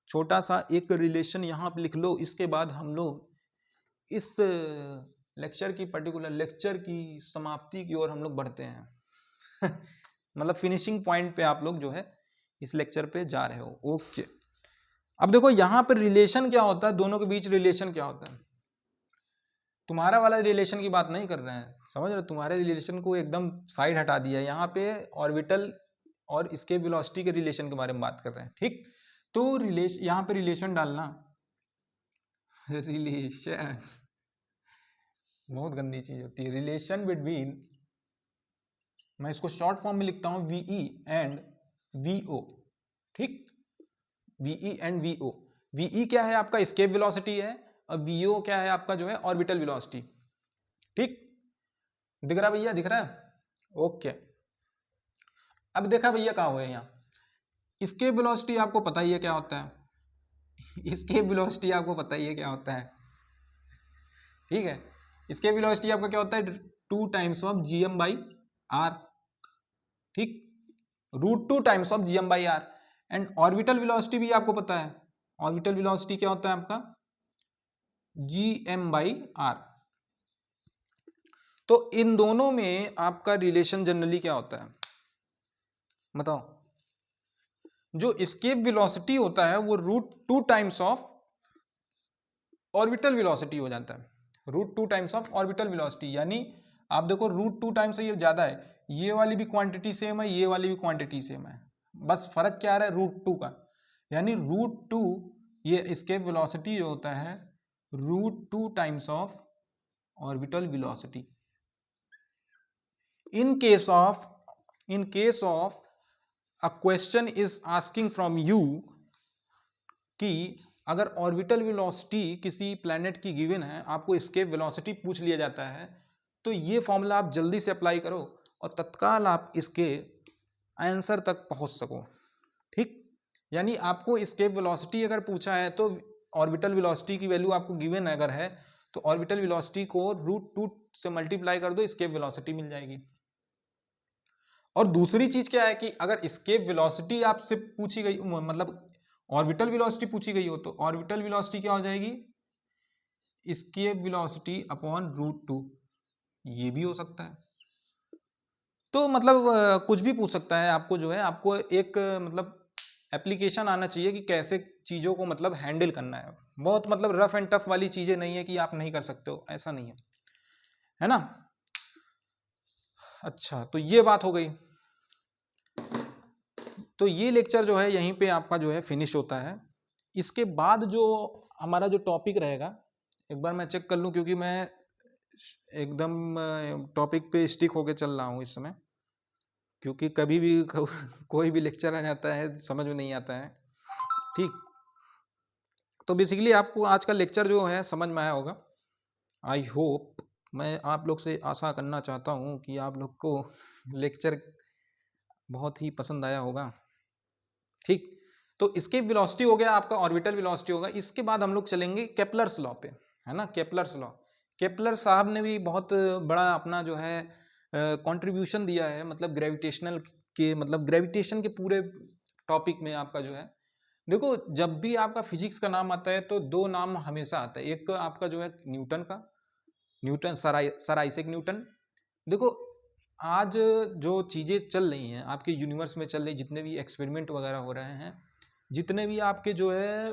छोटा सा एक रिलेशन यहाँ पे लिख लो। इसके बाद हम लोग इस लेक्चर की पर्टिकुलर लेक्चर की समाप्ति की ओर हम लोग बढ़ते हैं मतलब फिनिशिंग पॉइंट पे आप लोग जो है इस लेक्चर पे जा रहे हो। ओके, अब देखो यहाँ पर रिलेशन क्या होता है, दोनों के बीच रिलेशन क्या होता है, तुम्हारा वाला रिलेशन की बात नहीं कर रहे हैं, समझ रहे हो, तुम्हारे रिलेशन को एकदम साइड हटा दिया, यहाँ पे ऑर्बिटल और इसके वेलोसिटी के रिलेशन के बारे में बात कर रहे हैं। ठीक, तो रिलेशन यहाँ पे रिलेशन डालना रिलेशन बहुत गंदी चीज होती है, रिलेशन बिटवीन, मैं इसको शॉर्ट फॉर्म में लिखता हूं वीई एंड वीओ। ठीक, वीई एंड वीओ, वीई क्या है आपका एस्केप वेलोसिटी है और वीओ क्या है आपका जो है ऑर्बिटल वेलोसिटी। ठीक, दिख रहा भैया, दिख रहा है, ओके। अब देखा भैया कहा हुआ है यहाँ, इसके वेलोसिटी आपको पता ही है क्या होता है, इसके वेलोसिटी आपको पता ही है क्या होता है। ठीक है, इसके वेलोसिटी आपका क्या होता है, 2 times of GM by R. ठीक, √2 times of GM by R. And orbital velocity भी आपको पता है, ऑर्बिटल वेलोसिटी क्या होता है आपका, जीएम बाई आर। तो इन दोनों में आपका रिलेशन जनरली क्या होता है बताओ, जो एस्केप वेलोसिटी होता है वो √2 टाइम्स ऑफ ऑर्बिटल वेलोसिटी हो जाता है, √2 टाइम्स ऑफ ऑर्बिटल वेलोसिटी। यानी आप देखो √2 टाइम्स ये ज्यादा है, ये वाली भी क्वांटिटी सेम है, ये वाली भी क्वांटिटी सेम है, बस फर्क क्या आ रहा है √2 का। यानी √2 ये एस्केप वेलोसिटी जो होता है √2 times of orbital velocity. in case of a question is asking from you कि अगर ऑर्बिटल वेलोसिटी किसी प्लैनेट की गिवन है, आपको एस्केप वेलोसिटी पूछ लिया जाता है, तो ये फॉर्मूला आप जल्दी से अप्लाई करो और तत्काल आप इसके आंसर तक पहुंच सको। ठीक, यानी आपको एस्केप वेलोसिटी अगर पूछा है तो ऑर्बिटल वेलोसिटी की वैल्यू आपको गिवन अगर है तो ऑर्बिटल वेलोसिटी को √2 से मल्टीप्लाई कर दो, एस्केप वेलोसिटी मिल जाएगी। और दूसरी चीज क्या है कि अगर एस्केप वेलोसिटी आपसे पूछी गई, मतलब ऑर्बिटल वेलोसिटी पूछी गई हो, तो ऑर्बिटल वेलोसिटी क्या हो जाएगी, एस्केप वेलोसिटी अपॉन √2, ये भी हो सकता है। तो मतलब कुछ भी पूछ सकता है आपको, जो है आपको एक मतलब एप्लीकेशन आना चाहिए कि कैसे चीजों को मतलब हैंडल करना है। बहुत मतलब रफ एंड टफ वाली चीजें नहीं है कि आप नहीं कर सकते हो, ऐसा नहीं है ना। अच्छा, तो ये बात हो गई। तो ये लेक्चर जो है यहीं पे आपका जो है फिनिश होता है। इसके बाद जो हमारा जो टॉपिक रहेगा, एक बार मैं चेक कर लूं, क्योंकि मैं एकदम टॉपिक पे स्टिक होके चल रहा हूं इस समय, क्योंकि कभी भी कोई भी लेक्चर आ जाता है समझ में नहीं आता है। ठीक, तो बेसिकली आपको आज का लेक्चर जो है समझ में आया होगा, आई होप। मैं आप लोग से आशा करना चाहता हूँ कि आप लोग को लेक्चर बहुत ही पसंद आया होगा। ठीक, तो इसकी वेलोसिटी हो गया, आपका ऑर्बिटल वेलोसिटी होगा। इसके बाद हम लोग चलेंगे केपलर्स लॉ पे, है ना। केपलर्स लॉ, केपलर साहब ने भी बहुत बड़ा अपना जो है कंट्रीब्यूशन दिया है, मतलब ग्रेविटेशनल के, मतलब ग्रेविटेशन के पूरे टॉपिक में। आपका जो है देखो, जब भी आपका फिजिक्स का नाम आता है तो दो नाम हमेशा आता है, एक आपका जो है न्यूटन का, न्यूटन सर आइजैक न्यूटन। देखो आज जो चीज़ें चल रही हैं आपके यूनिवर्स में, चल रही जितने भी एक्सपेरिमेंट वगैरह हो रहे हैं, जितने भी आपके जो है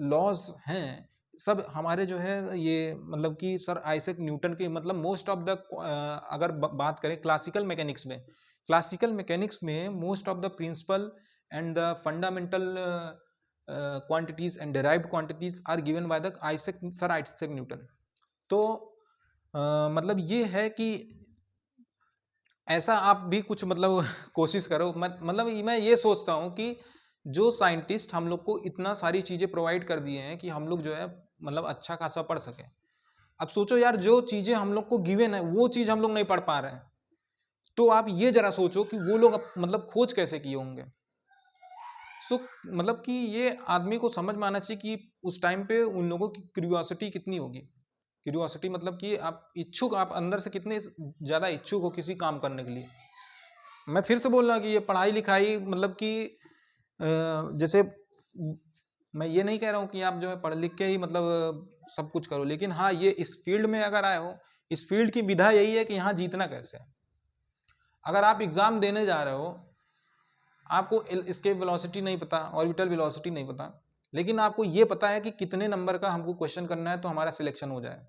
लॉज हैं, सब हमारे जो है ये मतलब कि सर आइजैक न्यूटन के, मतलब मोस्ट ऑफ द अगर बात करें क्लासिकल मैकेनिक्स में, most of the principal and the fundamental quantities and derived quantities are given by the sir Isaac Newton. तो मतलब ये है कि ऐसा आप भी कुछ मतलब कोशिश करो। मतलब मैं ये सोचता हूँ कि जो साइंटिस्ट हम लोग को इतना सारी चीज़ें प्रोवाइड कर दिए हैं कि हम लोग जो है मतलब अच्छा खासा पढ़ सके। अब सोचो यार, जो चीज़ें हम लोग को गिवन है वो चीज़ हम लोग नहीं पढ़ पा रहे हैं, तो आप ये जरा सोचो कि वो लोग मतलब खोज कैसे किए होंगे। मतलब कि ये आदमी को समझ में आना चाहिए कि उस टाइम पे उन लोगों की क्यूरियोसिटी कितनी होगी। क्यूरियोसिटी मतलब कि आप इच्छुक, आप अंदर से कितने ज़्यादा इच्छुक हो किसी काम करने के लिए। मैं फिर से बोल रहा कि ये पढ़ाई लिखाई मतलब कि जैसे मैं ये नहीं कह रहा हूँ कि आप जो है पढ़ लिख के ही मतलब सब कुछ करो, लेकिन हाँ, ये इस फील्ड में अगर आए हो, इस फील्ड की विधा यही है कि यहाँ जीतना कैसे है। अगर आप एग्जाम देने जा रहे हो, आपको इसके वेलोसिटी नहीं पता, ऑर्बिटल वेलोसिटी नहीं पता, लेकिन आपको ये पता है कि कितने नंबर का हमको क्वेश्चन करना है तो हमारा सिलेक्शन हो जाए।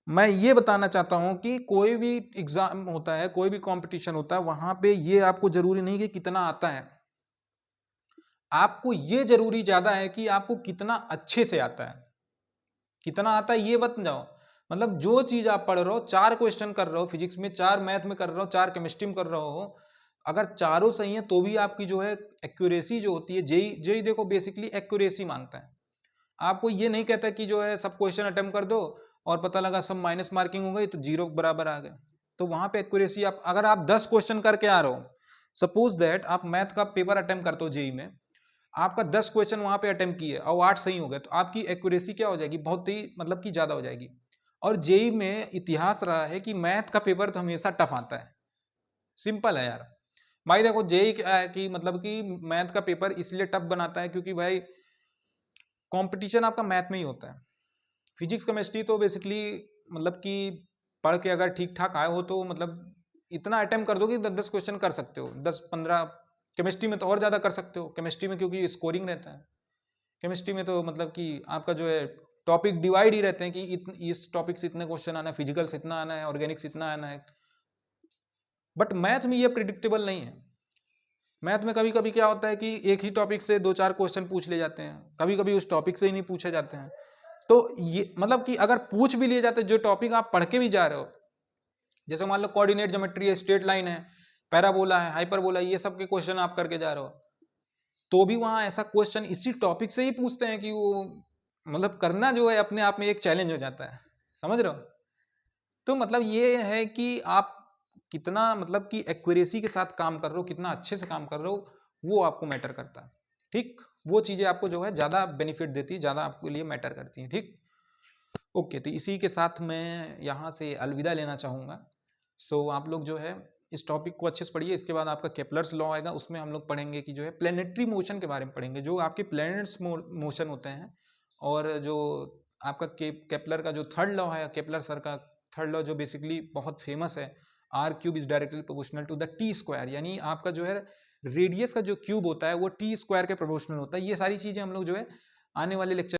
मैं ये बताना चाहता हूं कि कोई भी एग्जाम होता है, कोई भी कंपटीशन होता है, वहां पे ये आपको जरूरी नहीं कि कितना आता है, आपको ये जरूरी ज्यादा है कि आपको कितना अच्छे से आता है। कितना आता है ये बत जाओ, मतलब जो चीज आप पढ़ रहे हो, 4 क्वेश्चन कर रहे हो फिजिक्स में, 4 मैथ में कर रहे हो, 4 केमिस्ट्री में कर रहे हो, अगर चारों सही है तो भी आपकी जो है एक्यूरेसी जो होती है, जेई देखो बेसिकली एक्यूरेसी मांगता है। आपको ये नहीं कहता कि जो है सब क्वेश्चन अटेम्प्ट कर दो और पता लगा सब माइनस मार्किंग हो गई तो 0 बराबर आ गए। तो वहां पे एक्यूरेसी, आप अगर आप 10 क्वेश्चन करके आ रहे हो, सपोज दैट आप मैथ का पेपर अटेम्प्ट करते हो जेई में, आपका 10 क्वेश्चन वहां पे अटेम्प्ट किए और 8 सही हो गए, तो आपकी एक्यूरेसी क्या हो जाएगी, बहुत ही मतलब कि ज्यादा हो जाएगी। और जेई में इतिहास रहा है कि मैथ का पेपर तो हमेशा टफ आता है। सिंपल है यार भाई, देखो जेई क्या है कि मतलब कि मैथ का पेपर इसलिए टफ बनाता है क्योंकि भाई कंपटीशन आपका मैथ में ही होता है। फिजिक्स केमिस्ट्री तो बेसिकली मतलब कि पढ़ के अगर ठीक ठाक आए हो तो मतलब इतना अटेम्प्ट कर दो कि 10-10 क्वेश्चन कर सकते हो, 10-15 केमिस्ट्री में तो और ज़्यादा कर सकते हो, केमिस्ट्री में क्योंकि स्कोरिंग रहता है। केमिस्ट्री में तो मतलब कि आपका जो है टॉपिक डिवाइड ही रहते हैं कि इस टॉपिक से इतने क्वेश्चन आना है, फिजिकल से इतना आना है, ऑर्गेनिक से इतना आना है। बट मैथ में ये प्रिडिक्टेबल नहीं है। मैथ में कभी कभी क्या होता है कि एक ही टॉपिक से 2-4 क्वेश्चन पूछ ले जाते हैं, कभी कभी उस टॉपिक से ही नहीं पूछे जाते हैं। तो ये मतलब कि अगर पूछ भी लिए जाते हैं, जो टॉपिक आप पढ़ के भी जा रहे हो, जैसे मान लो कोऑर्डिनेट ज्योमेट्री है, स्ट्रेट लाइन है, पैराबोला है, हाइपरबोला, ये सब के क्वेश्चन आप करके जा रहे हो, तो भी वहां ऐसा क्वेश्चन इसी टॉपिक से ही पूछते हैं कि वो मतलब करना जो है अपने आप में एक चैलेंज हो जाता है। समझ रहे हो? तो मतलब ये है कि आप कितना मतलब कि एक्यूरेसी के साथ काम कर रहे हो, कितना अच्छे से काम कर रहे हो, वो आपको मैटर करता है। ठीक, वो चीजें आपको जो है ज्यादा बेनिफिट देती है, ज्यादा आपके लिए मैटर करती है। ठीक, ओके, तो इसी के साथ मैं यहाँ से अलविदा लेना चाहूँगा। सो आप लोग जो है इस टॉपिक को अच्छे से पढ़िए। इसके बाद आपका केपलर्स लॉ आएगा, उसमें हम लोग पढ़ेंगे कि जो है प्लेनेटरी मोशन के बारे में पढ़ेंगे, जो आपके प्लैनेट्स मोशन होते हैं। और जो आपका केपलर का जो थर्ड लॉ है, केपलर सर का थर्ड लॉ, जो बेसिकली बहुत फेमस है, R cube is directly proportional to the T square, यानी आपका जो है रेडियस का जो क्यूब होता है वो टी स्क्वायर के प्रोपोर्शनल होता है। ये सारी चीजें हम लोग जो है आने वाले लेक्चर